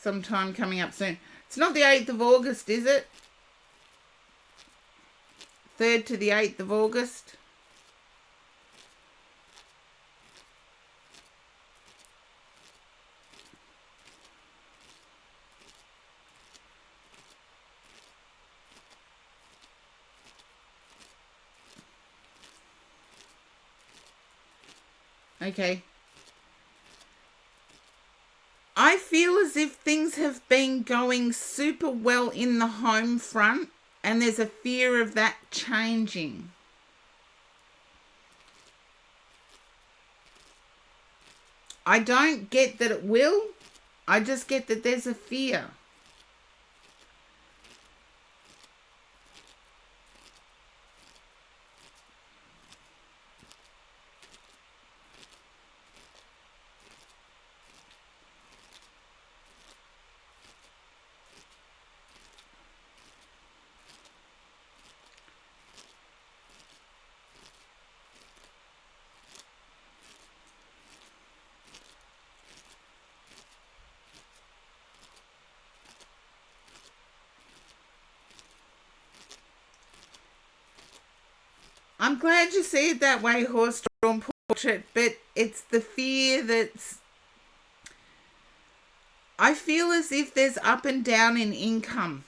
Sometime coming up soon. It's not the 8th of August, is it? 3rd to the 8th of August. Okay. I feel as if things have been going super well in the home front, and there's a fear of that changing. I don't get that it will. I just get that there's a fear. I'm glad you see it that way, Horse Drawn Portrait, but it's the fear that's... I feel as if there's up and down in income.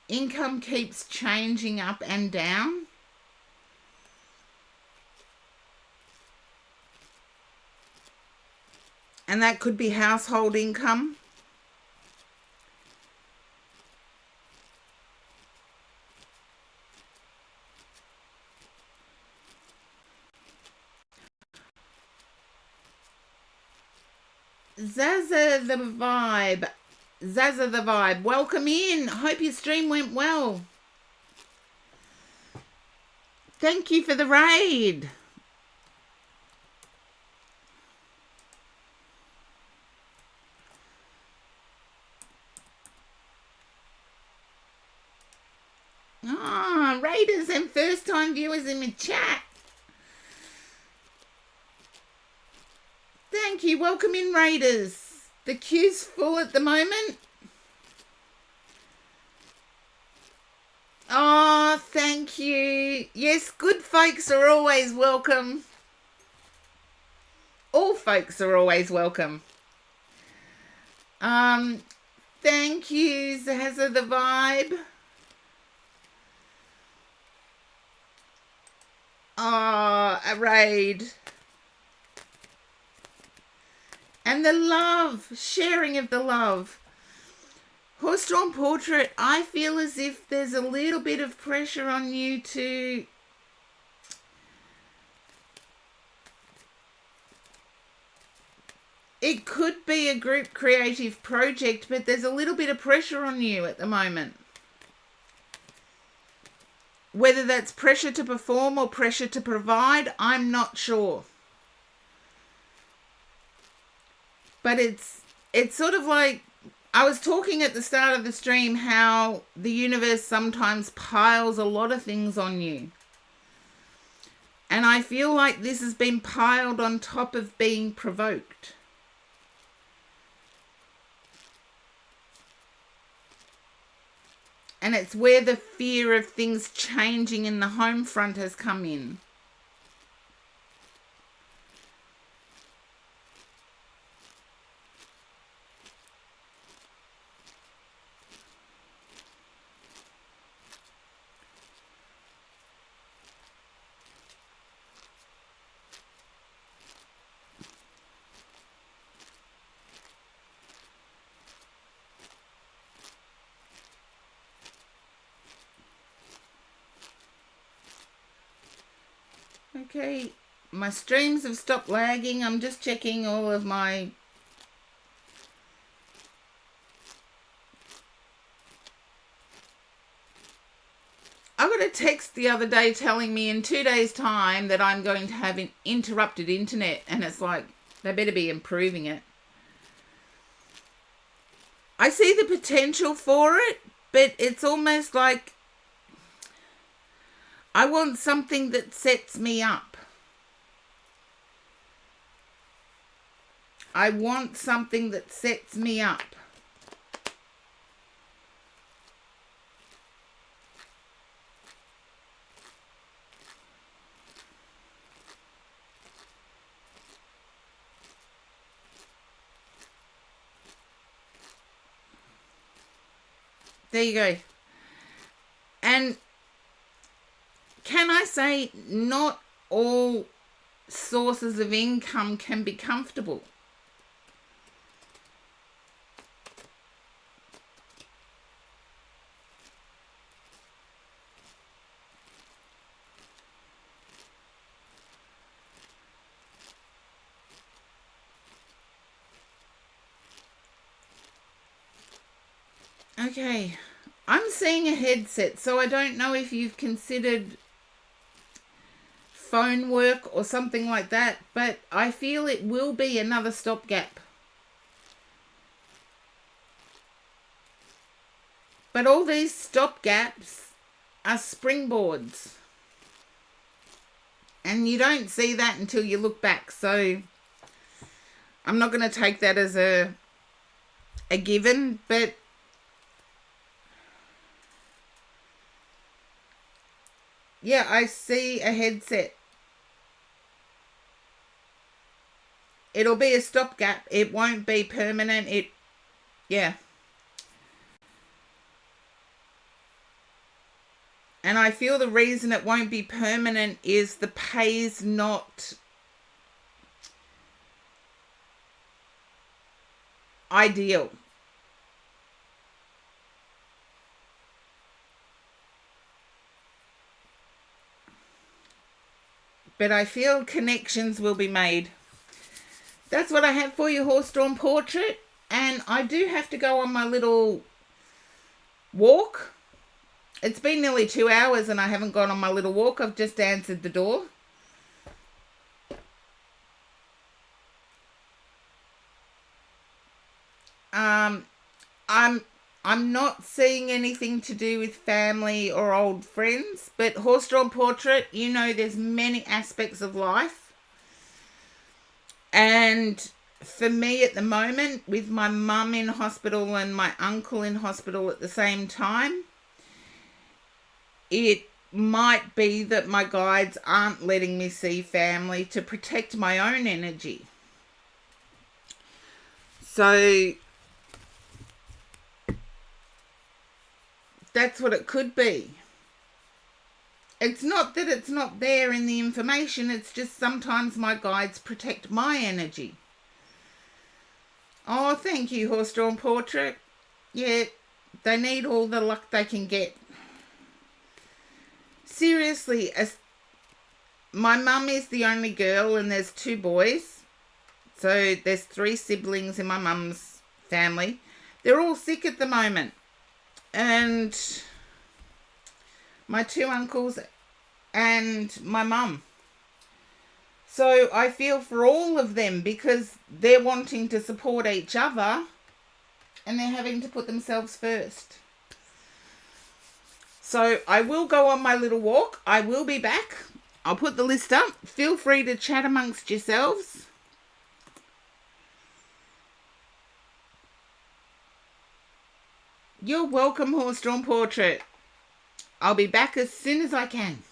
Income keeps changing up and down. And that could be household income. Zaza the Vibe. Zaza the Vibe. Welcome in. Hope your stream went well. Thank you for the raid. Ah, raiders and first time viewers in the chat. Thank you. Welcome in, raiders. The queue's full at the moment. Oh, thank you. Yes, good folks are always welcome. All folks are always welcome. Thank you, Zaza the Vibe. Oh, a raid. And the love, sharing of the love. Horse Drawn Portrait, I feel as if there's a little bit of pressure on you to... It could be a group creative project, but there's a little bit of pressure on you at the moment. Whether that's pressure to perform or pressure to provide, I'm not sure. But it's sort of like, I was talking at the start of the stream how the universe sometimes piles a lot of things on you. And I feel like this has been piled on top of being provoked. And it's where the fear of things changing in the home front has come in. Okay, my streams have stopped lagging. I'm just checking all of my... I got a text the other day telling me in 2 days' time that I'm going to have an interrupted internet, and it's like, they better be improving it. I see the potential for it, but it's almost like I want something that sets me up. I want something that sets me up. There you go. And can I say, not all sources of income can be comfortable. Okay, I'm seeing a headset, so I don't know if you've considered phone work or something like that, but I feel it will be another stopgap. But all these stopgaps are springboards. And you don't see that until you look back. So I'm not going to take that as a given, but yeah, I see a headset. It'll be a stopgap. It won't be permanent. Yeah. And I feel the reason it won't be permanent is the pay's not ideal. But I feel connections will be made. That's what I have for you, Horse-Drawn Portrait. And I do have to go on my little walk. It's been nearly 2 hours and I haven't gone on my little walk. I've just answered the door. I'm not seeing anything to do with family or old friends, but Horse-Drawn Portrait, you know, there's many aspects of life. And for me at the moment, with my mum in hospital and my uncle in hospital at the same time, it might be that my guides aren't letting me see family to protect my own energy. So that's what it could be. It's not that it's not there in the information, it's just sometimes my guides protect my energy. Oh, thank you, Horse-Drawn Portrait. Yeah, they need all the luck they can get. Seriously, my mum is the only girl and there's 2 boys. So there's 3 siblings in my mum's family. They're all sick at the moment. And my 2 uncles and my mum. So I feel for all of them because they're wanting to support each other and they're having to put themselves first. So I will go on my little walk. I will be back. I'll put the list up. Feel free to chat amongst yourselves. You're welcome, Horse-Drawn Portrait. I'll be back as soon as I can.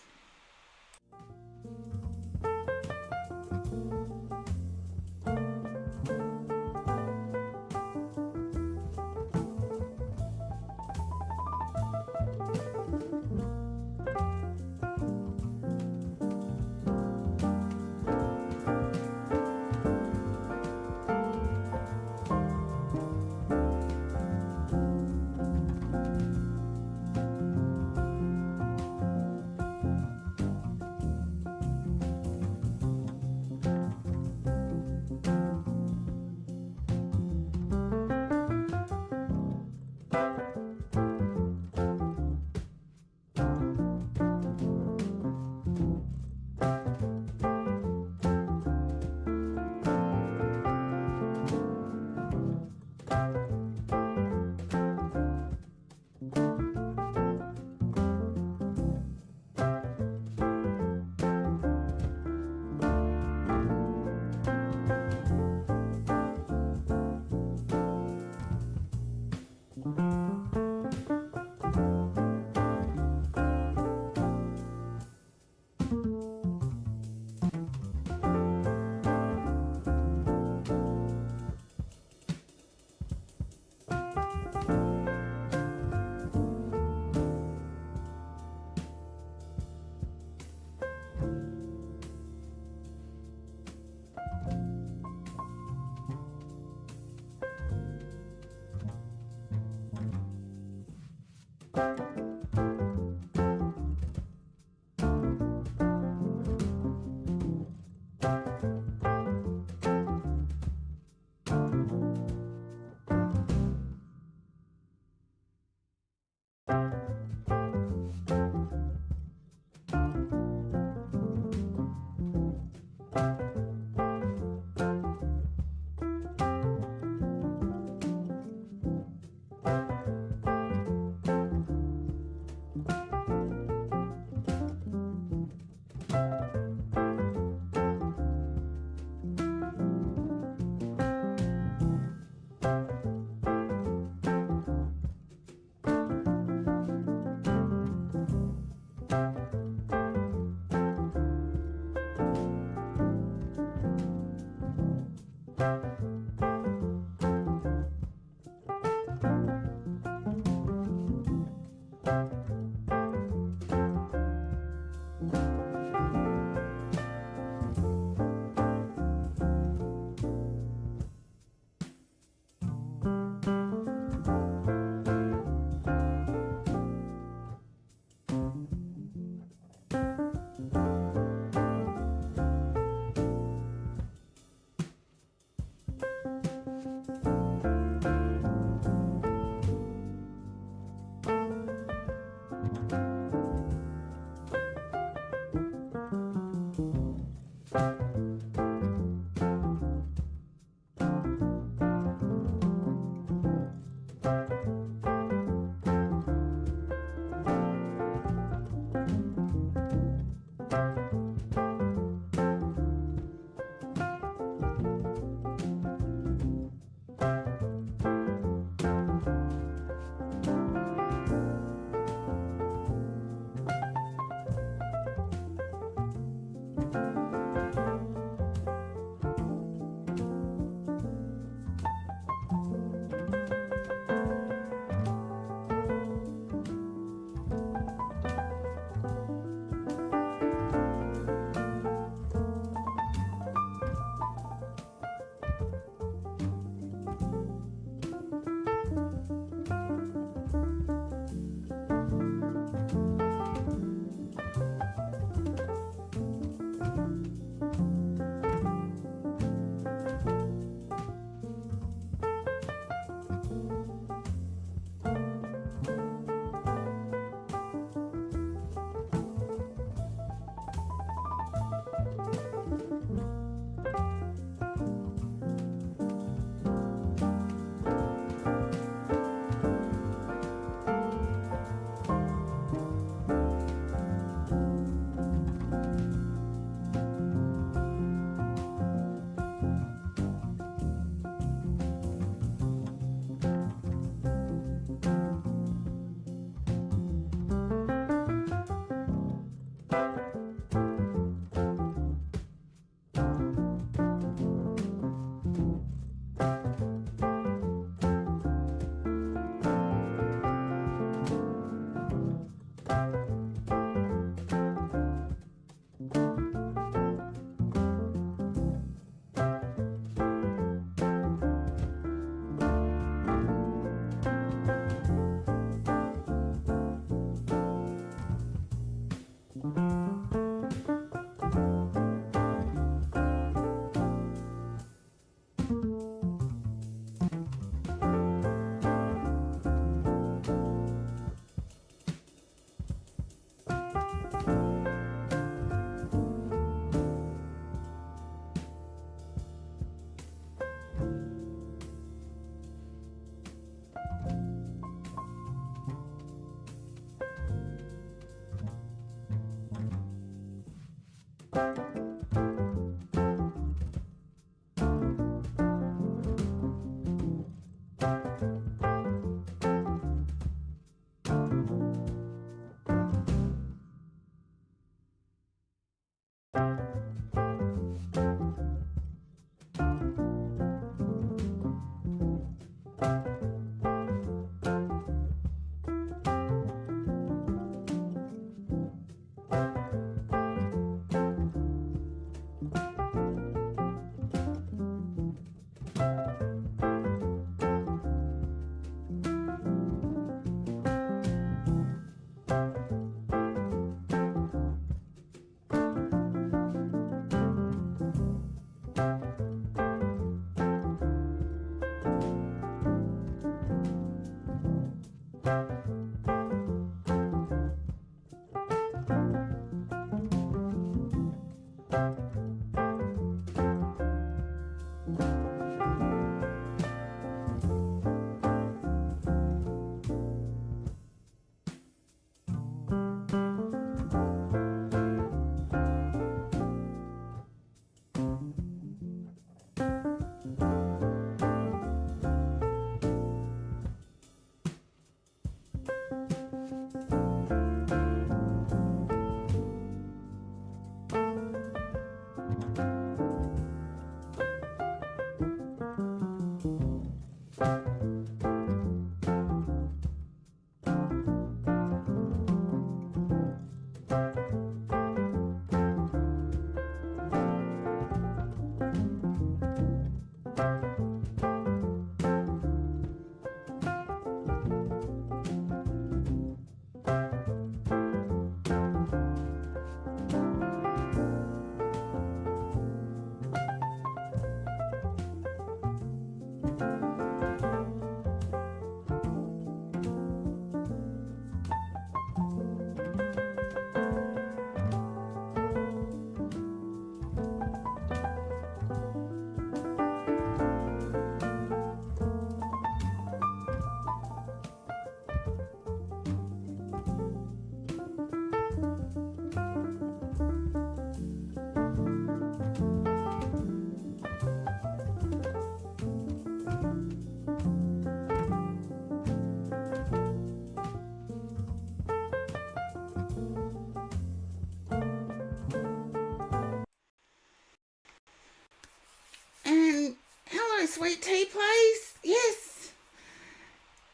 And hello, Sweet Tea Place. Yes,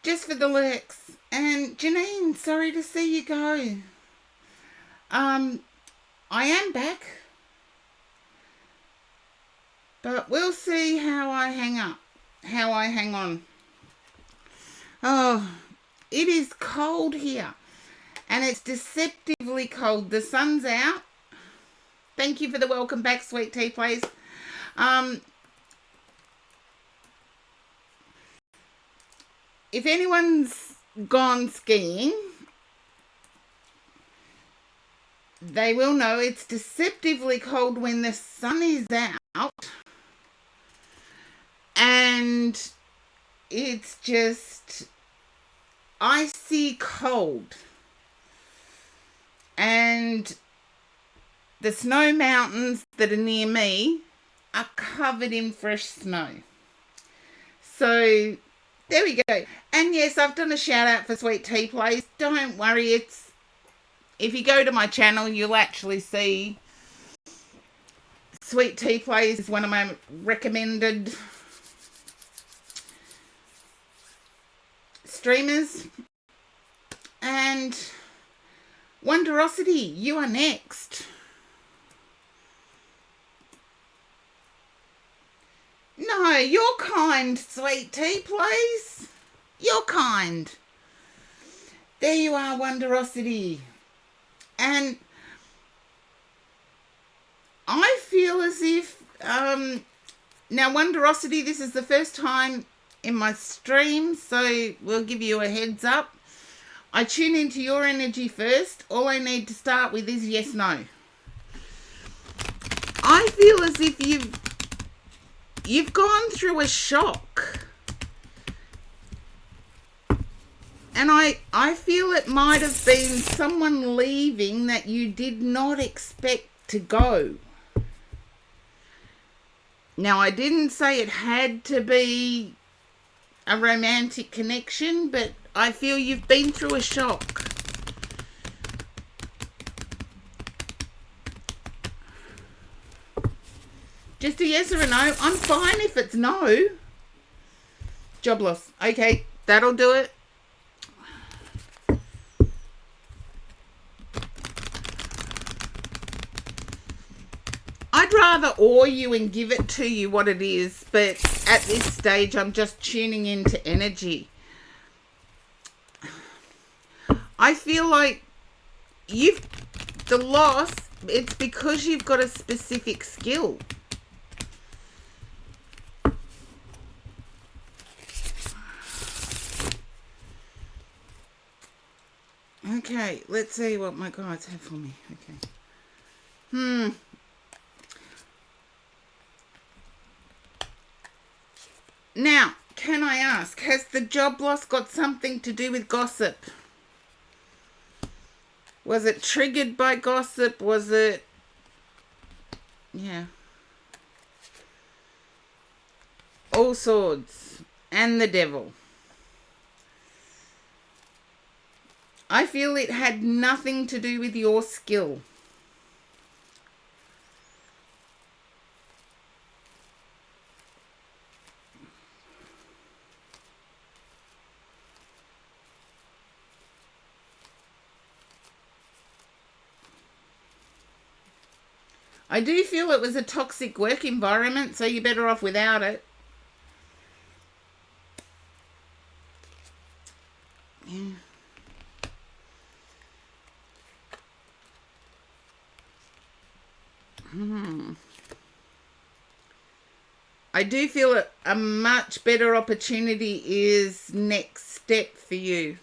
just for the lurks. And Janine, sorry to see you go. I am back, but we'll see how I hang on. Oh, it is cold here, and it's deceptively cold. The sun's out. Thank you for the welcome back, Sweet Tea Place. If anyone's gone skiing, they will know it's deceptively cold when the sun is out, and it's just icy cold, and the snow mountains that are near me are covered in fresh snow. So there we go. And yes, I've done a shout out for Sweet Tea Place. Don't worry, if you go to my channel, you'll actually see Sweet Tea Place is one of my recommended streamers. And Wonderosity, you are next. No, you're kind, Sweet Tea Place. You're kind. There you are, Wonderosity. And I feel as if, now Wonderosity, this is the first time in my stream, so we'll give you a heads up. I tune into your energy first. All I need to start with is yes, no. I feel as if you've gone through a shock. And I feel it might have been someone leaving that you did not expect to go. Now, I didn't say it had to be a romantic connection, but I feel you've been through a shock. Just a yes or a no. I'm fine if it's no. Job loss. Okay, that'll do it. I'd rather awe you and give it to you what it is, but at this stage I'm just tuning into energy. I feel like the loss, it's because you've got a specific skill. Okay, let's see what my guides have for me. Okay. Now, can I ask, has the job loss got something to do with gossip? Was it triggered by gossip? Was it... Yeah. All swords. And the devil. I feel it had nothing to do with your skill. I do feel it was a toxic work environment, so you're better off without it. Yeah. I do feel a much better opportunity is next step for you.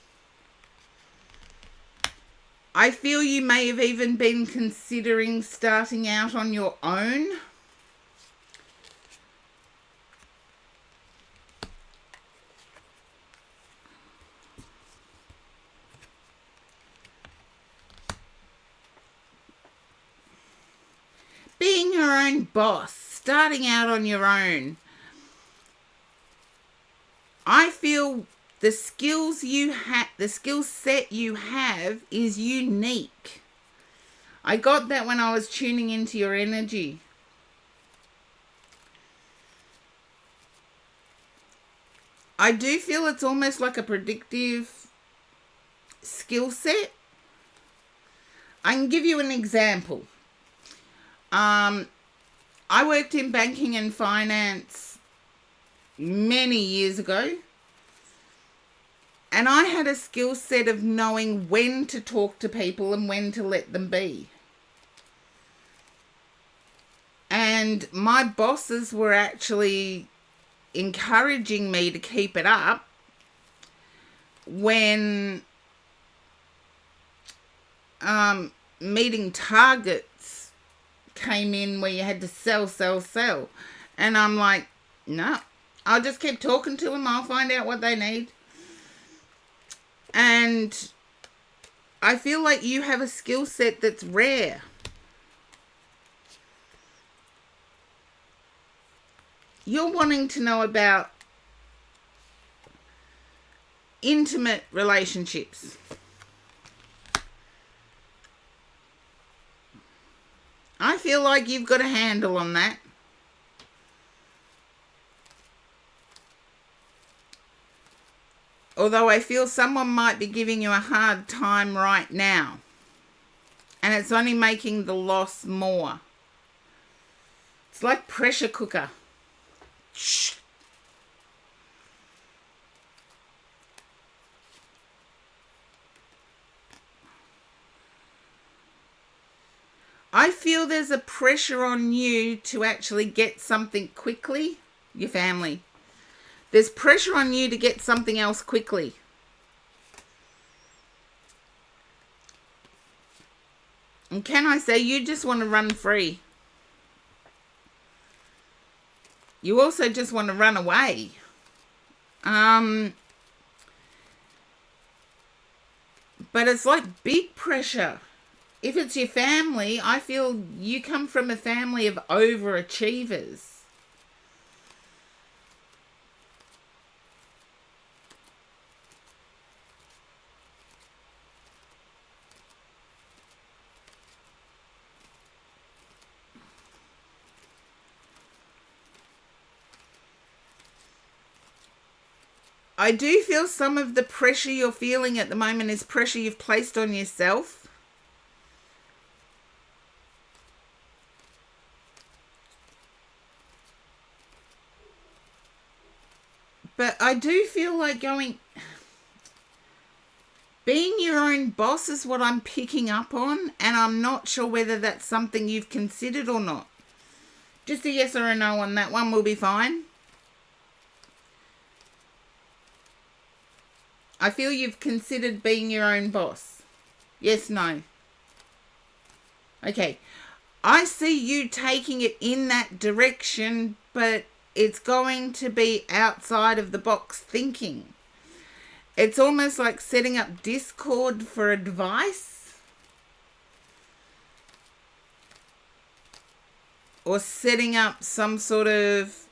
I feel you may have even been considering starting out on your own. Being your own boss, starting out on your own. I feel the skill set you have is unique. I got that when I was tuning into your energy. I do feel it's almost like a predictive skill set. I can give you an example. I worked in banking and finance many years ago. And I had a skill set of knowing when to talk to people and when to let them be. And my bosses were actually encouraging me to keep it up when meeting targets came in where you had to sell. And I'm like, no, I'll just keep talking to them. I'll find out what they need. And I feel like you have a skill set that's rare. You're wanting to know about intimate relationships. I feel like you've got a handle on that. Although I feel someone might be giving you a hard time right now. And it's only making the loss more. It's like pressure cooker. Shh. I feel there's a pressure on you to actually get something quickly, your family. There's pressure on you to get something else quickly. And can I say, you just want to run free. You also just want to run away. But it's like big pressure. If it's your family, I feel you come from a family of overachievers. I do feel some of the pressure you're feeling at the moment is pressure you've placed on yourself. But I do feel like being your own boss is what I'm picking up on, and I'm not sure whether that's something you've considered or not. Just a yes or a no on that one will be fine. I feel you've considered being your own boss. Yes, no. Okay. I see you taking it in that direction, but it's going to be outside of the box thinking. It's almost like setting up Discord for advice, or setting up some sort of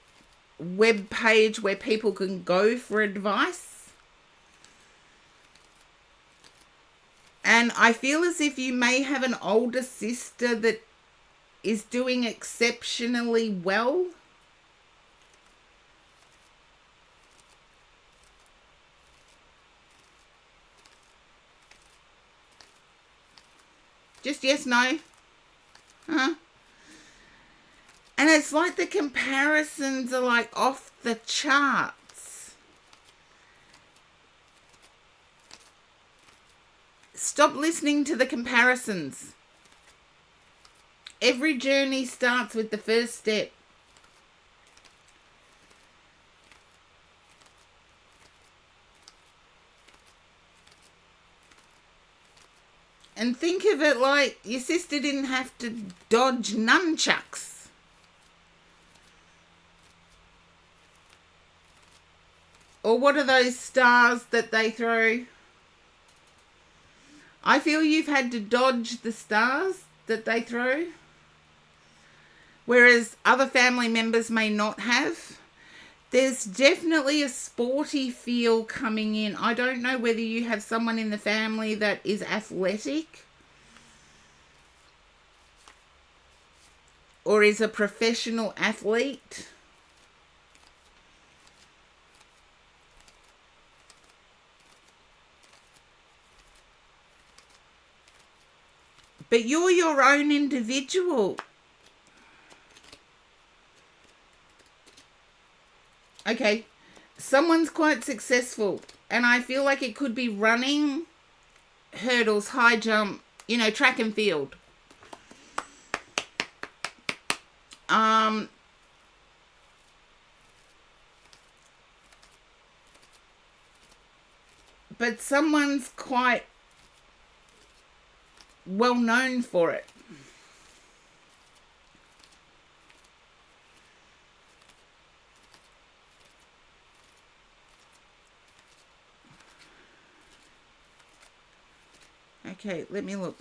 web page where people can go for advice. And I feel as if you may have an older sister that is doing exceptionally well. Just yes, no. Huh? And it's like the comparisons are like off the charts. Stop listening to the comparisons. Every journey starts with the first step. And think of it like your sister didn't have to dodge nunchucks. Or what are those stars that they throw? I feel you've had to dodge the stars that they throw, whereas other family members may not have. There's definitely a sporty feel coming in. I don't know whether you have someone in the family that is athletic or is a professional athlete. But you're your own individual. Okay, someone's quite successful, and I feel like it could be running, hurdles, high jump, track and field. But someone's quite well known for it. Okay, let me look.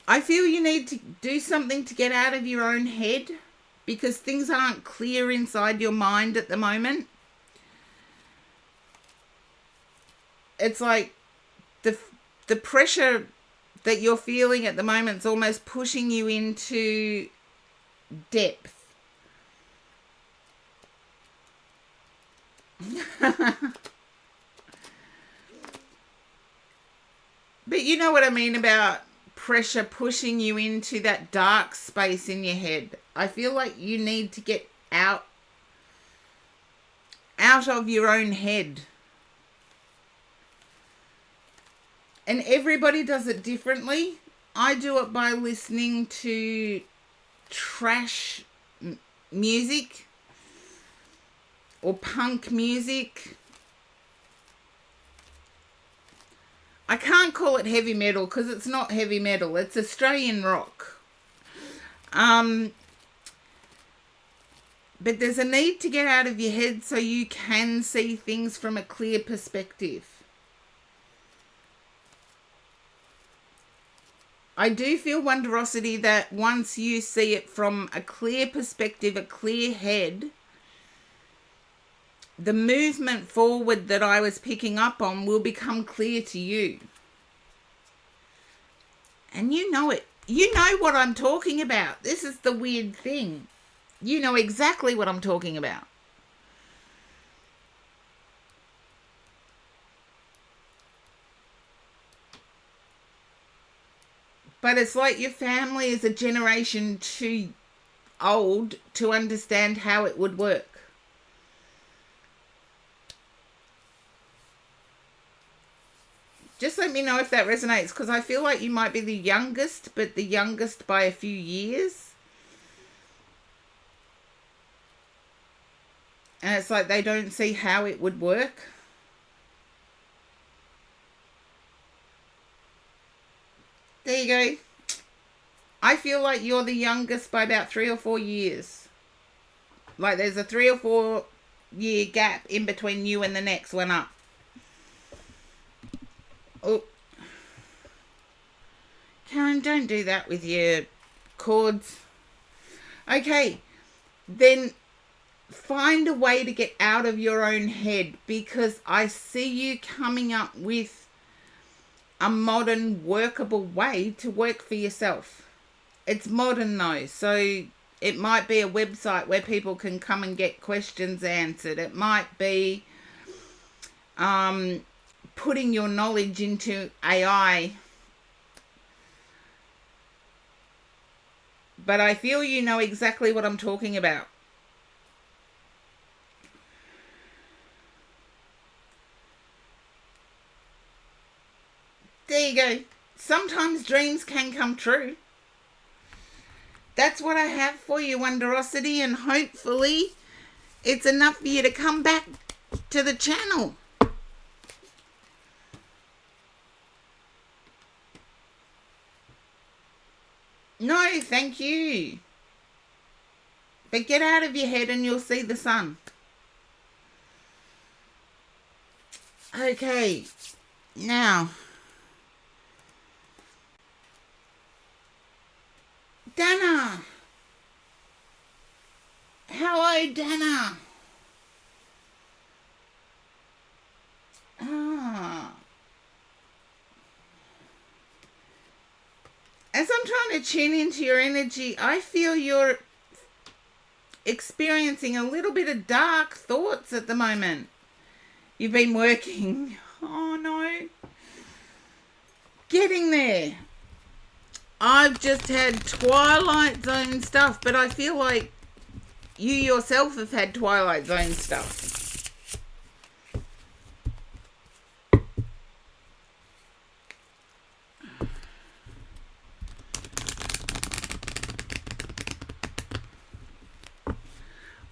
I feel you need to do something to get out of your own head because things aren't clear inside your mind at the moment. It's like the pressure that you're feeling at the moment is almost pushing you into depth. But you know what I mean about pressure pushing you into that dark space in your head. I feel like you need to get out of your own head. And everybody does it differently. I do it by listening to trash music or punk music. I can't call it heavy metal because it's not heavy metal. It's Australian rock. But there's a need to get out of your head so you can see things from a clear perspective. I do feel, Wonderosity, that once you see it from a clear perspective, a clear head, the movement forward that I was picking up on will become clear to you. And you know it. You know what I'm talking about. This is the weird thing. You know exactly what I'm talking about. But it's like your family is a generation too old to understand how it would work. Just let me know if that resonates, because I feel like you might be the youngest, but the youngest by a few years. And it's like they don't see how it would work. There you go. I feel like you're the youngest by about 3 or 4 years. Like there's a 3 or 4 year gap in between you and the next one up. Oh, Karen, don't do that with your cords. Okay, then find a way to get out of your own head, because I see you coming up with a modern, workable way to work for yourself. It's modern though, so it might be a website where people can come and get questions answered. It might be putting your knowledge into AI. But I feel you know exactly what I'm talking about. There you go. Sometimes dreams can come true. That's what I have for you, Wonderosity, and hopefully it's enough for you to come back to the channel. No, thank you. But get out of your head and you'll see the sun. Okay, now, Dana. Hello, Dana. As I'm trying to tune into your energy, I feel you're experiencing a little bit of dark thoughts at the moment. You've been working. Oh no. Getting there. I've just had Twilight Zone stuff, but I feel like you yourself have had Twilight Zone stuff.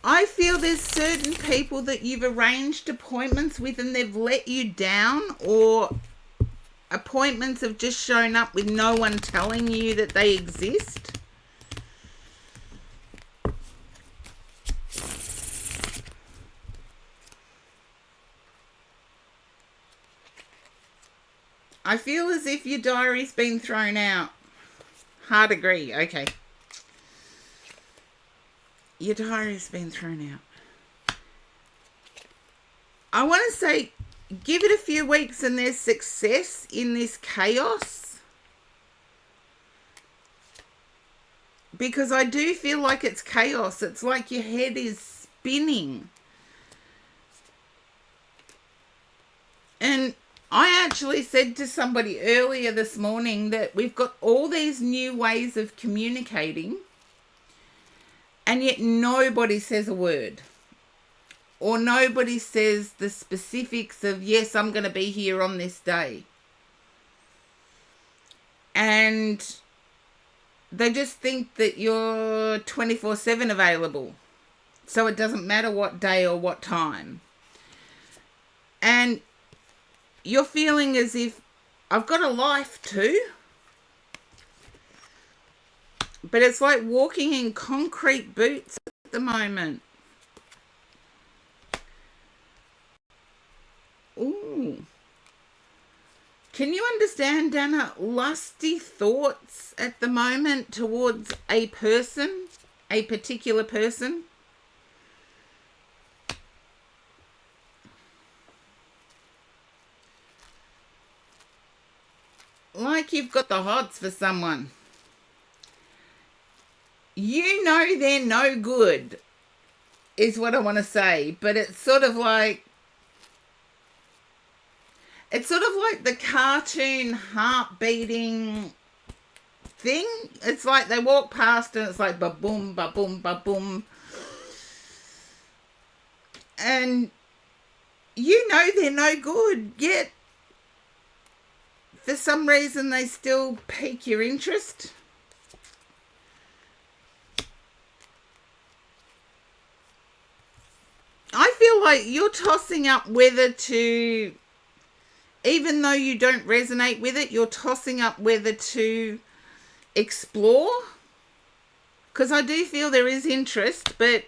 I feel there's certain people that you've arranged appointments with and they've let you down, or appointments have just shown up with no one telling you that they exist. I feel as if your diary's been thrown out. Hard agree. Okay. Your diary's been thrown out. I want to say, give it a few weeks and there's success in this chaos. Because I do feel like it's chaos. It's like your head is spinning. And I actually said to somebody earlier this morning that we've got all these new ways of communicating, and yet nobody says a word. Or nobody says the specifics of, yes, I'm going to be here on this day. And they just think that you're 24/7 available. So it doesn't matter what day or what time. And you're feeling as if I've got a life too. But it's like walking in concrete boots at the moment. Ooh. Can you understand, Dana, lusty thoughts at the moment towards a person, a particular person? Like you've got the hots for someone. You know they're no good, is what I want to say. But it's sort of like the cartoon heart-beating thing. It's like they walk past and it's like ba-boom, ba-boom, ba-boom. And you know they're no good, yet for some reason they still pique your interest. I feel like you're tossing up whether to even though you don't resonate with it, you're tossing up whether to explore. Because I do feel there is interest, but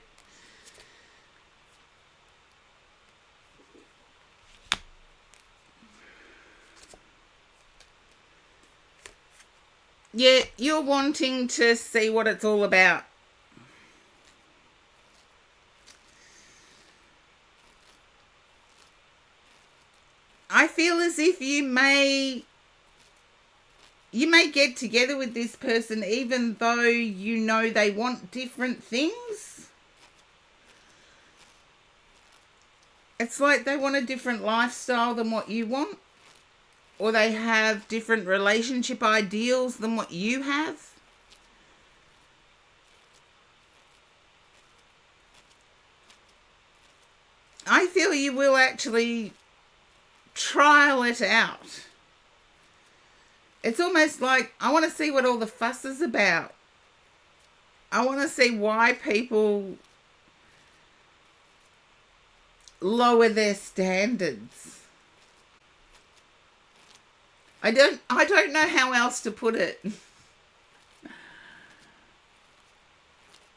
yeah, you're wanting to see what it's all about. I feel as if you may get together with this person even though you know they want different things. It's like they want a different lifestyle than what you want, or they have different relationship ideals than what you have. I feel you will actually trial it out. It's almost like, I want to see what all the fuss is about. I want to see why people lower their standards. I don't know how else to put it.